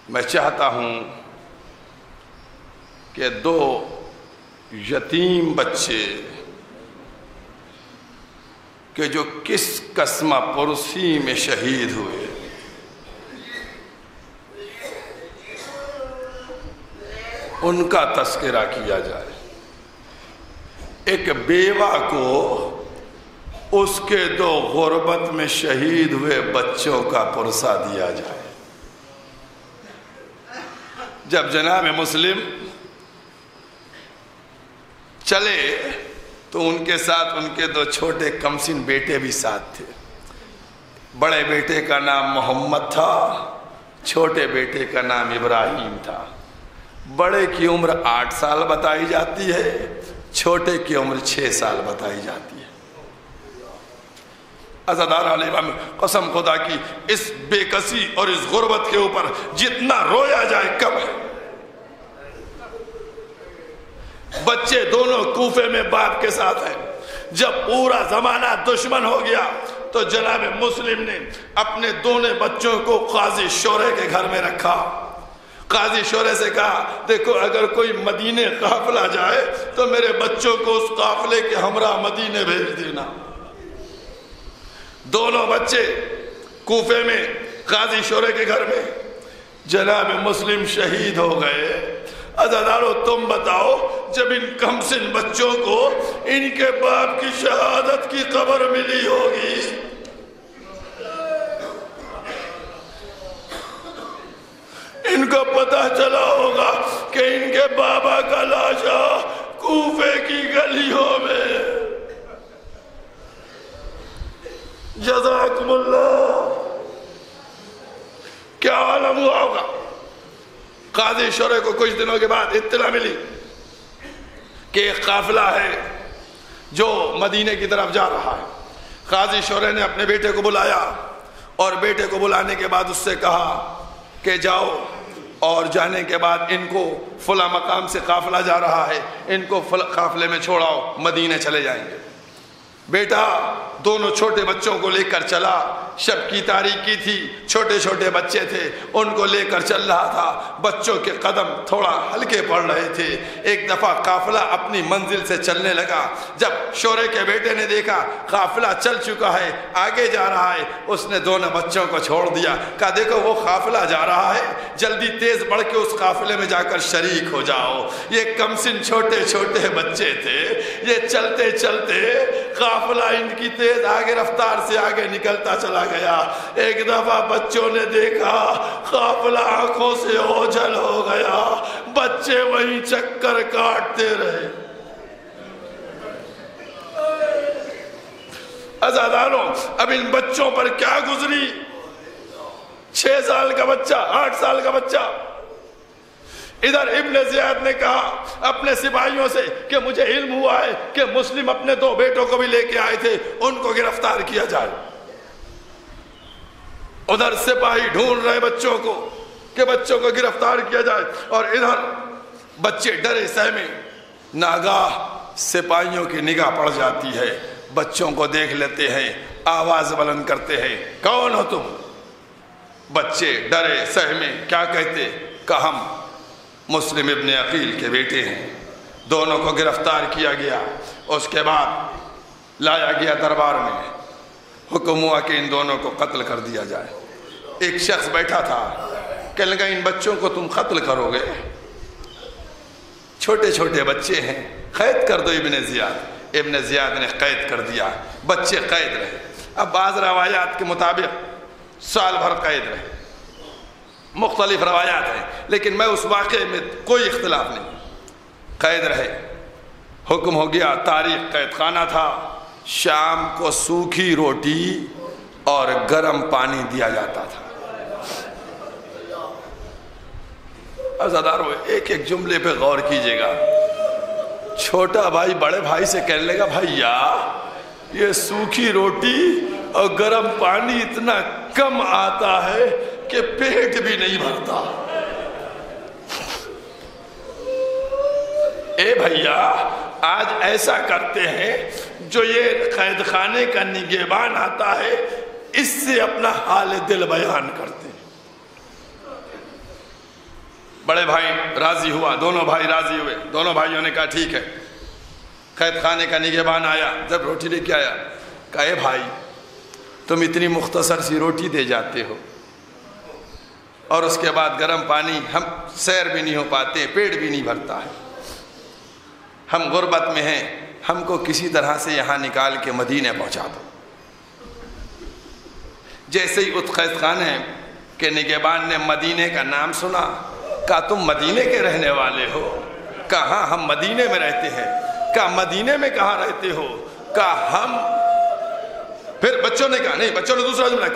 A: میں چاہتا ہوں کہ 2 یتیم بچے کہ جو کس قسمہ پرسی میں شہید ہوئے، ان کا تذکرہ کیا جائے۔ ایک بیوہ کو اس کے 2 غربت میں شہید ہوئے بچوں کا پرسہ دیا جائے۔ جب جناب مسلم چلے تو ان کے ساتھ ان کے 2 چھوٹے کمسن بیٹے بھی ساتھ تھے. بڑے بیٹے کا نام محمد تھا، چھوٹے بیٹے کا نام ابراہیم تھا. بڑے کی عمر 8 سال بتائی جاتی ہے، چھوٹے کی عمر 6 سال بتائی جاتی ہے. عزادار علیہ قسم خدا کی اس بے کسی اور اس غربت کے اوپر جتنا رویا جائے کم ہے. بچے دونوں کوفے میں باپ کے ساتھ ہیں. جب پورا زمانہ دشمن ہو گیا تو جناب مسلم نے اپنے دونوں بچوں کو قاضی شورے کے گھر میں رکھا. قاضی شورے سے کہا دیکھو اگر کوئی مدینے قافلہ جائے تو میرے بچوں کو اس قافلے کے ہمراہ مدینے بھیج دینا. دونوں بچے کوفے میں قاضی شورے کے گھر میں. جناب مسلم شہید ہو گئے. عزادارو تم بتاؤ جب ان کمسن بچوں کو ان کے باپ کی شہادت کی خبر ملی ہوگی، ان کو پتہ چلا ہوگا کہ ان کے بابا کا لاشا کوفے کی گلیوں میں. جزاکم اللہ. کیا عالم ہوا ہوگا. قاضی شورے کو کچھ دنوں کے بعد اطلاع ملی کہ ایک قافلہ ہے جو مدینے کی طرف جا رہا ہے. قاضی شورے نے اپنے بیٹے کو بلایا اور بیٹے کو بلانے کے بعد اس سے کہا کہ جاؤ اور جانے کے بعد ان کو فلاں مقام سے قافلہ جا رہا ہے، ان کو قافلے میں چھوڑاؤ، مدینے چلے جائیں گے. بیٹا دونوں چھوٹے بچوں کو لے کر چلا. شب کی تاریکی تھی، چھوٹے چھوٹے بچے تھے، ان کو لے کر چل رہا تھا. بچوں کے قدم تھوڑا ہلکے پڑ رہے تھے. ایک دفعہ قافلہ اپنی منزل سے چلنے لگا. جب شورے کے بیٹے نے دیکھا قافلہ چل چکا ہے، آگے جا رہا ہے، اس نے دونوں بچوں کو چھوڑ دیا. کہا دیکھو وہ قافلہ جا رہا ہے، جلدی تیز بڑھ کے اس قافلے میں جا کر شریک ہو جاؤ. یہ کمسن چھوٹے چھوٹے بچے تھے. یہ چلتے چلتے قافلہ ان کی تیز آگے رفتار سے آگے نکلتا چلا گیا. ایک دفعہ بچوں نے دیکھا قافلہ آنکھوں سے اوجھل ہو گیا. بچے وہیں چکر کاٹتے رہے. عزاداروں اب ان بچوں پر کیا گزری. 6 سال کا بچہ، 8 سال کا بچہ. ادھر ابن زیاد نے کہا اپنے سپاہیوں سے کہ مجھے علم ہوا ہے کہ مسلم اپنے 2 بیٹوں کو بھی لے کے آئے تھے، ان کو گرفتار کیا جائے. ادھر سپاہی ڈھونڈ رہے بچوں کو کہ بچوں کو گرفتار کیا جائے، اور ادھر بچے ڈرے سہمے. ناگاہ سپاہیوں کی نگاہ پڑ جاتی ہے، بچوں کو دیکھ لیتے ہیں، آواز بلند کرتے ہیں کون ہو تم. بچے ڈرے سہمے کیا کہتے. کہ ہم مسلم ابن عقیل کے بیٹے ہیں. دونوں کو گرفتار کیا گیا. اس کے بعد لایا گیا دربار میں. حکم ہوا کہ ان دونوں کو قتل کر دیا جائے. ایک شخص بیٹھا تھا، کہنے لگا ان بچوں کو تم قتل کرو گے، چھوٹے چھوٹے بچے ہیں، قید کر دو ابن زیاد. ابن زیاد نے قید کر دیا. بچے قید رہے. اب بعض روایات کے مطابق سال بھر قید رہے. مختلف روایات ہیں لیکن میں اس واقعے میں کوئی اختلاف نہیں. قید رہے. حکم ہو گیا، تاریخ قید خانہ تھا. شام کو سوکھی روٹی اور گرم پانی دیا جاتا تھا. عزادار ایک ایک جملے پہ غور کیجئے گا. چھوٹا بھائی بڑے بھائی سے کہنے لگا بھائیا یہ سوکھی روٹی اور گرم پانی اتنا کم آتا ہے کہ پیٹ بھی نہیں بھرتا. اے بھیا آج ایسا کرتے ہیں، جو یہ قید خانے کا نگہبان آتا ہے اس سے اپنا حال دل بیان کرتے ہیں. بڑے بھائی راضی ہوا، دونوں بھائی راضی ہوئے. دونوں بھائیوں نے کہا ٹھیک ہے. قید خانے کا نگہبان آیا، جب روٹی لے کے آیا کہا اے بھائی تم اتنی مختصر سی روٹی دے جاتے ہو اور اس کے بعد گرم پانی، ہم سیر بھی نہیں ہو پاتے، پیٹ بھی نہیں بھرتا ہے، ہم غربت میں ہیں، ہم کو کسی طرح سے یہاں نکال کے مدینے پہنچا دو. جیسے ہی اس قید خانے کے نگہبان نے مدینے کا نام سنا، کہا تم مدینے کے رہنے والے ہو؟ کہا ہاں ہم مدینے میں رہتے ہیں۔ کہا مدینے میں کہاں رہتے ہو؟ کہا ہم، پھر بچوں نے کہا نہیں، بچوں نے دوسرا جملہ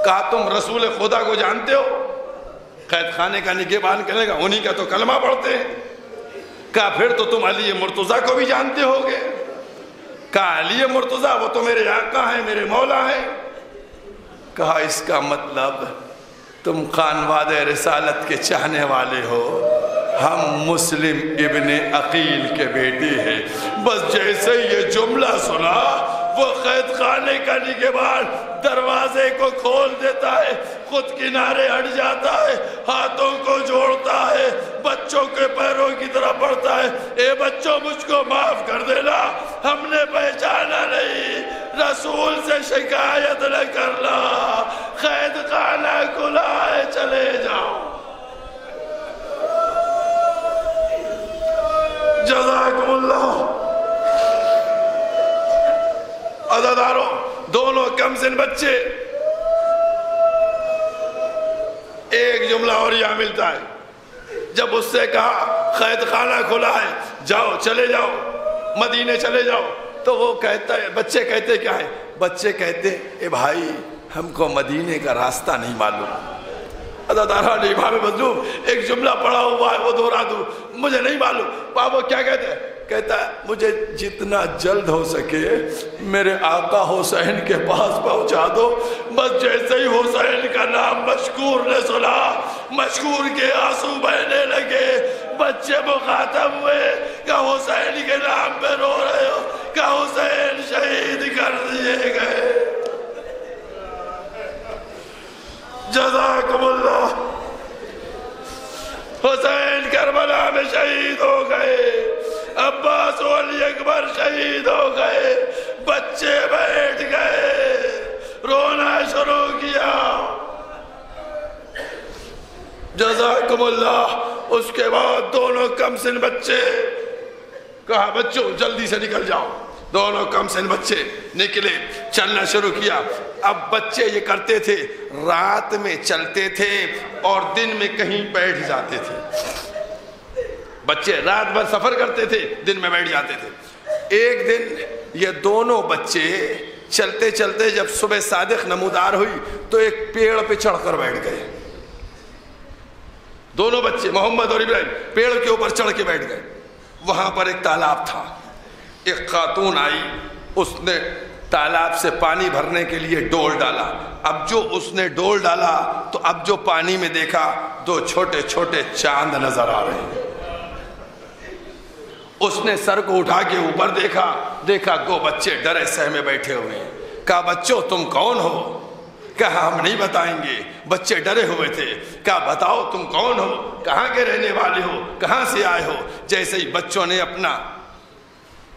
A: کہا تم رسول خدا کو جانتے ہو؟ قید خانے کا نگہبان کہنے کا انہی کا تو کلمہ پڑھتے ہیں۔ کہا پھر تو تم علی مرتضیٰ کو بھی جانتے ہوگے؟ کہا علی مرتضیٰ وہ تو میرے آقا ہیں، میرے مولا ہیں۔ کہا اس کا مطلب تم خانواد رسالت کے چاہنے والے ہو، ہم مسلم ابن عقیل کے بیٹے ہیں۔ بس جیسے یہ جملہ سنا وہ قید خانے کا نگہبان دروازے کو کھول دیتا ہے، خود کنارے ہٹ جاتا ہے، ہاتھوں کو جوڑتا ہے، بچوں کے پیروں کی طرف بڑھتا ہے، اے بچوں مجھ کو معاف کر دینا، ہم نے پہچانا نہیں، رسول سے شکایت نہ کرنا، قید خانہ کھلا ہے، چلے جاؤ۔ جزاکم اللہ۔ عزاداروں، دونوں کم سن بچے، ایک جملہ اور یہاں ملتا ہے، جب اس سے کہا قید خانہ کھلا ہے، جاؤ چلے جاؤ، مدینے چلے جاؤ، تو وہ کہتا ہے، بچے کہتے کیا ہے؟ بچے کہتے اے بھائی ہم کو مدینے کا راستہ نہیں معلوم۔ عزاداران امام مظلوم ایک جملہ پڑھا ہوا ہے وہ دہرا دوں، مجھے نہیں معلوم۔ بابا کیا کہتے ہیں؟ کہتا ہے مجھے جتنا جلد ہو سکے میرے آقا حسین کے پاس پہنچا دو۔ بس جیسے ہی حسین کا نام مشکور نے سنا، مشکور کے آنسو بہنے لگے، بچے مخاطب ہوئے کہ حسین کے نام پہ رو رہے ہو، کہ حسین شہید کر دیے گئے۔ جزاکم اللہ۔ حسین کربلا میں شہید ہو گئے، عباس و علی اکبر شہید ہو گئے، بچے بیٹھ گئے، رونا شروع کیا۔ جزاکم اللہ۔ اس کے بعد دونوں کم سن بچے، کہا بچوں جلدی سے نکل جاؤ۔ دونوں کم سن بچے نکلے، چلنا شروع کیا۔ اب بچے یہ کرتے تھے، رات میں چلتے تھے اور دن میں کہیں بیٹھ جاتے تھے۔ بچے رات بھر سفر کرتے تھے، دن میں بیٹھ جاتے تھے۔ ایک دن یہ دونوں بچے چلتے چلتے جب صبح صادق نمودار ہوئی تو ایک پیڑ پہ چڑھ کر بیٹھ گئے۔ دونوں بچے محمد اور ابراہیم پیڑ کے اوپر چڑھ کے بیٹھ گئے۔ وہاں پر ایک تالاب تھا، ایک خاتون آئی، اس نے تالاب سے پانی بھرنے کے لیے ڈول ڈالا۔ اب جو اس نے ڈول ڈالا تو اب جو پانی میں دیکھا دو چھوٹے چھوٹے چاند نظر آ رہے ہیں۔ اس نے سر کو اٹھا کے اوپر دیکھا دو بچے ڈرے سہمے بیٹھے ہوئے ہیں۔ کہا بچوں تم کون ہو؟ کہا ہم نہیں بتائیں گے۔ بچے ڈرے ہوئے تھے۔ کہا بتاؤ تم کون ہو، کہاں کے رہنے والے ہو، کہاں سے آئے ہو؟ جیسے ہی بچوں نے اپنا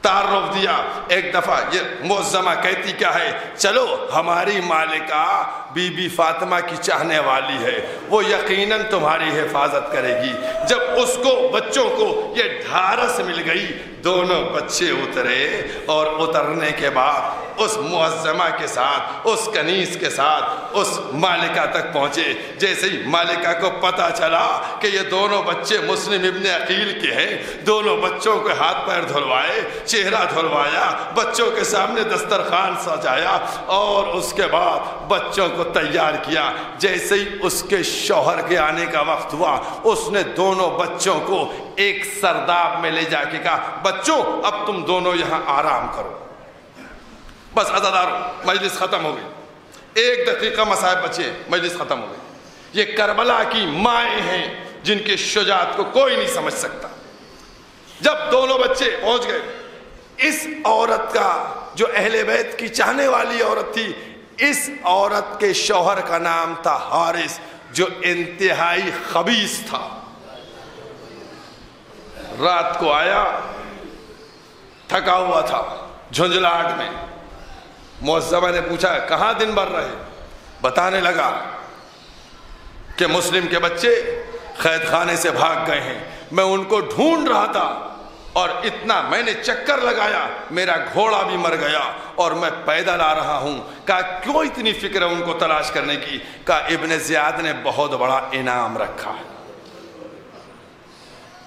A: تعارف دیا، ایک دفعہ یہ معظمہ کہتی کیا ہے، چلو ہماری مالکہ بی بی فاطمہ کی چاہنے والی ہے، وہ یقیناً تمہاری حفاظت کرے گی۔ جب اس کو بچوں کو یہ ڈھارس مل گئی، دونوں بچے اترے اور اترنے کے بعد اس معظمہ کے ساتھ، اس کنیز کے ساتھ اس مالکہ تک پہنچے۔ جیسے ہی مالکہ کو پتہ چلا کہ یہ دونوں بچے مسلم ابن عقیل کے ہیں، دونوں بچوں کے ہاتھ پیر دھلوائے، چہرہ دھلوایا، بچوں کے سامنے دسترخوان سجایا اور اس کے بعد بچوں کو تیار کیا۔ جیسے ہی اس کے شوہر کے آنے کا وقت ہوا، اس نے دونوں بچوں کو ایک سرداب میں لے جا کے کہا بچوں اب تم دونوں یہاں آرام کرو۔ بس عزاداروں مجلس ختم ہو گئی، 1 دقیقہ مسائب بچے، مجلس ختم ہو گئی۔ یہ کربلا کی مائیں ہیں جن کے شجاعت کو کوئی نہیں سمجھ سکتا۔ جب دونوں بچے پہنچ گئے، اس عورت کا جو اہل بیت کی چاہنے والی عورت تھی، اس عورت کے شوہر کا نام تھا حارث، جو انتہائی خبیث تھا۔ رات کو آیا، تھکا ہوا تھا، جھنجھلاہٹ میں۔ معظمہ نے پوچھا کہاں دن بھر رہے؟ بتانے لگا کہ مسلم کے بچے قید خانے سے بھاگ گئے ہیں، میں ان کو ڈھونڈ رہا تھا اور اتنا میں نے چکر لگایا، میرا گھوڑا بھی مر گیا اور میں پیدل آ رہا ہوں۔ کہا کیوں اتنی فکر ہے ان کو تلاش کرنے کی؟ کہا ابن زیاد نے بہت بڑا انعام رکھا ہے۔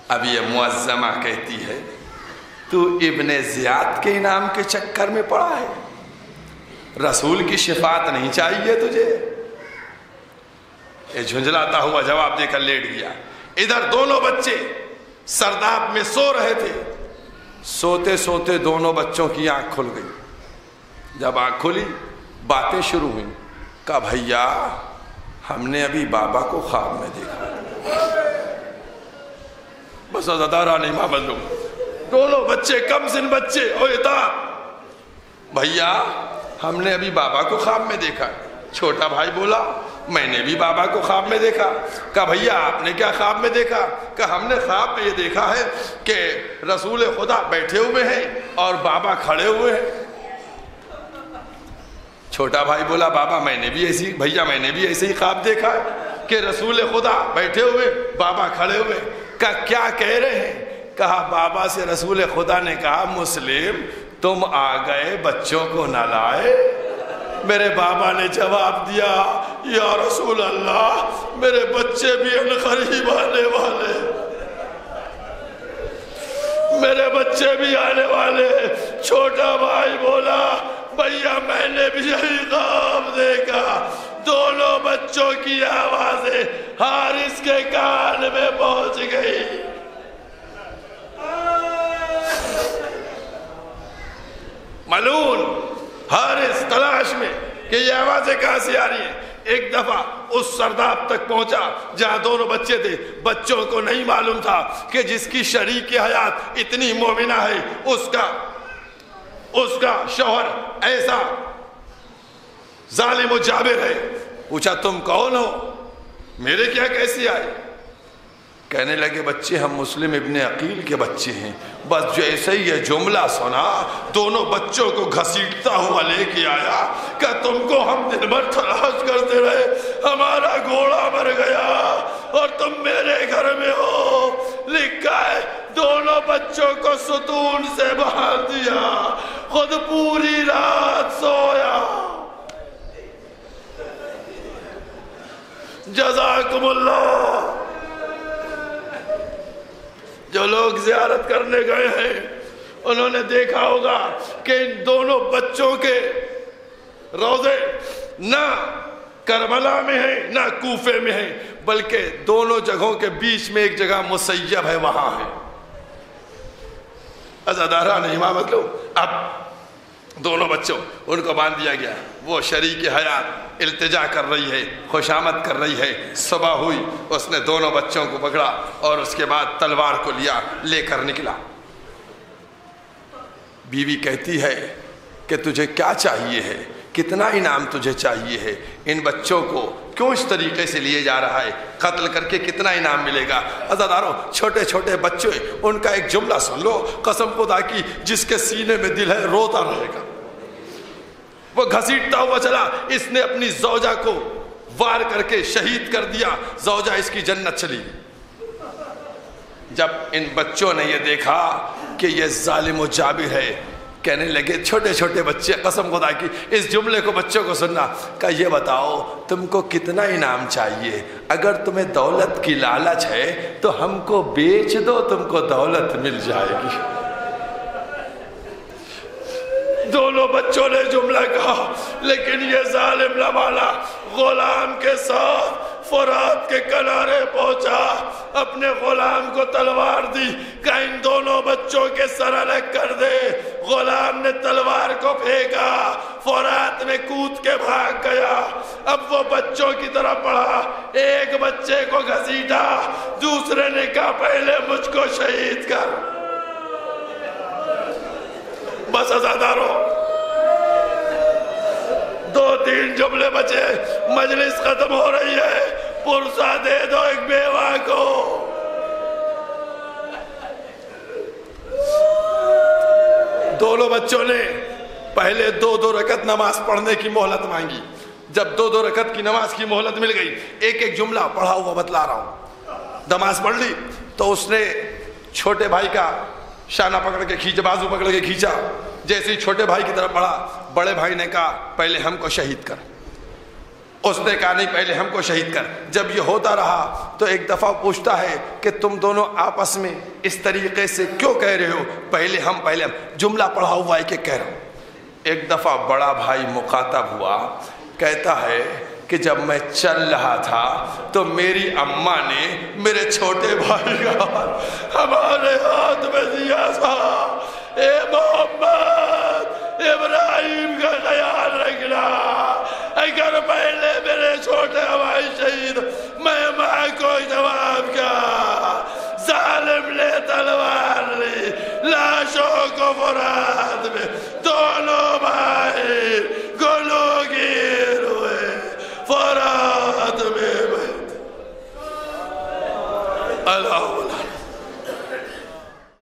A: اب یہ معظمہ کہتی ہے تو ابن زیاد کے انعام کے چکر میں پڑا ہے، رسول کی شفاعت نہیں چاہیے تجھے؟ یہ جھنجھلاتا ہوا جواب دے کر لیٹ گیا۔ ادھر دونوں بچے سرداب میں سو رہے تھے، سوتے سوتے دونوں بچوں کی آنکھ کھل گئی۔ جب آنکھ کھلی باتیں شروع ہوئیں، کہا بھیا ہم نے ابھی بابا کو خواب میں دیکھا۔ بس ازادارہ نہیں ماں بدلوں، دونوں بچے کم سن بچے، بھیا ہم نے ابھی بابا کو خواب میں دیکھا۔ چھوٹا بھائی بولا میں نے بھی بابا کو خواب میں دیکھا۔ کہا بھیا آپ نے کیا خواب میں دیکھا؟ کہا ہم نے خواب میں یہ دیکھا ہے کہ رسول خدا بیٹھے ہوئے ہیں اور بابا کھڑے ہوئے ہیں۔ چھوٹا بھائی بولا بابا میں نے بھی ایسے ہی خواب دیکھا ہے کہ رسول خدا بیٹھے ہوئے بابا کھڑے ہوئے۔ کہا کیا کہہ رہے ہیں؟ کہا بابا سے رسول خدا نے کہا مسلم تم آ گئے بچوں کو نہ لائے؟ میرے بابا نے جواب دیا یا رسول اللہ میرے بچے بھی عنقریب آنے والے، میرے بچے بھی آنے والے۔ چھوٹا بھائی بولا بھیا میں نے بھی یہی خواب دیکھا۔ دونوں بچوں کی آوازیں حارث کے کان میں پہنچ گئی۔ ملعون حارث تلاش میں کہ یہ آوازیں کہاں سے آ رہی ہیں۔ ایک دفعہ اس سرداب تک پہنچا جہاں دونوں بچے تھے۔ بچوں کو نہیں معلوم تھا کہ جس کی شریک حیات اتنی مومنہ ہے اس کا شوہر ایسا ظالم و جابر ہے۔ پوچھا تم کون ہو؟ میرے کیا کیسی آئے؟ کہنے لگے بچے ہم مسلم ابن عقیل کے بچے ہیں۔ بس جیسے ہی یہ جملہ سنا دونوں بچوں کو گھسیٹتا ہوا لے کے آیا کہ تم کو ہم دن بھر تلاش کرتے رہے، ہمارا گھوڑا مر گیا اور تم میرے گھر میں ہو۔ لکھا ہے دونوں بچوں کو ستون سے باندھ دیا، خود پوری رات سویا۔ جزاکم اللہ۔ جو لوگ زیارت کرنے گئے ہیں انہوں نے دیکھا ہوگا کہ ان دونوں بچوں کے روضے نہ کربلا میں ہیں نہ کوفے میں ہیں، بلکہ دونوں جگہوں کے بیچ میں ایک جگہ مسیب ہے، وہاں ہے۔ عزادارہ نے امامت لو، اب دونوں بچوں ان کو باندھ دیا گیا۔ وہ شریک حیات التجا کر رہی ہے، خوشامد کر رہی ہے۔ صبح ہوئی، اس نے دونوں بچوں کو پکڑا اور اس کے بعد تلوار کو لے کر نکلا۔ بیوی کہتی ہے کہ تجھے کیا چاہیے ہے؟ کتنا انعام تجھے چاہیے ہے؟ ان بچوں کو کیوں اس طریقے سے لیے جا رہا ہے؟ قتل کر کے کتنا انعام ملے گا؟ عزاداروں چھوٹے چھوٹے بچے ان کا ایک جملہ سن لو، قسم خدا کی جس کے سینے میں دل ہے روتا رہے گا۔ وہ گھسیٹتا ہوا چلا، اس نے اپنی زوجہ کو وار کر کے شہید کر دیا، زوجہ اس کی جنت چلی گئی۔ جب ان بچوں نے یہ دیکھا کہ یہ ظالم و جابر ہے، کہنے لگے چھوٹے چھوٹے بچے، قسم خدا کی اس جملے کو بچوں کو سننا، کہ یہ بتاؤ تم کو کتنا انعام چاہیے؟ اگر تمہیں دولت کی لالچ ہے تو ہم کو بیچ دو، تم کو دولت مل جائے گی۔ دونوں بچوں نے جملہ کہا، لیکن یہ ظالم نہ مانا، غلام کے ساتھ فرات کے کنارے پہنچا، اپنے غلام کو تلوار دی کہ ان دونوں بچوں کے سر الگ کر دے۔ غلام نے تلوار کو پھینکا، فرات میں کود کے بھاگ گیا۔ اب وہ بچوں کی طرف بڑھا، ایک بچے کو گھسیٹا، دوسرے نے کہا پہلے مجھ کو شہید کر۔ بس عزاداروں 2-3 جملے بچے، مجلس ختم ہو رہی ہے، پرسہ دے دو ایک بیوہ کو۔ دونوں بچوں نے پہلے 2 رکعت نماز پڑھنے کی مہلت مانگی۔ جب 2 رکعت کی نماز کی مہلت مل گئی، ایک جملہ پڑھا ہوا بتلا رہا ہوں، نماز پڑھ لی تو اس نے چھوٹے بھائی کا شانہ پکڑ کے کھینچا، بازو پکڑ کے کھینچا۔ جیسے ہی چھوٹے بھائی کی طرف بڑھا، بڑے بھائی نے کہا پہلے ہم کو شہید کر۔ اس نے کہا نہیں پہلے ہم کو شہید کر. جب یہ ہوتا رہا تو ایک دفعہ پوچھتا ہے کہ تم دونوں آپس میں اس طریقے سے کیوں کہہ رہے ہو, پہلے ہم جملہ پڑھا ہوا ہے کہ کہہ رہا ہوں. ایک دفعہ بڑا بھائی مخاطب ہوا, کہتا ہے کہ جب میں چل رہا تھا تو میری اماں نے میرے چھوٹے بھائی کا ہمارے ہاتھ میں دیا تھا, اے محمد ابراہیم کا خیال رکھنا, اگر پہلے میرے چھوٹے بھائی شہید میں ماں کو جواب کیا, ظالم نے تلوار لی لاشوں کو فرات میں 2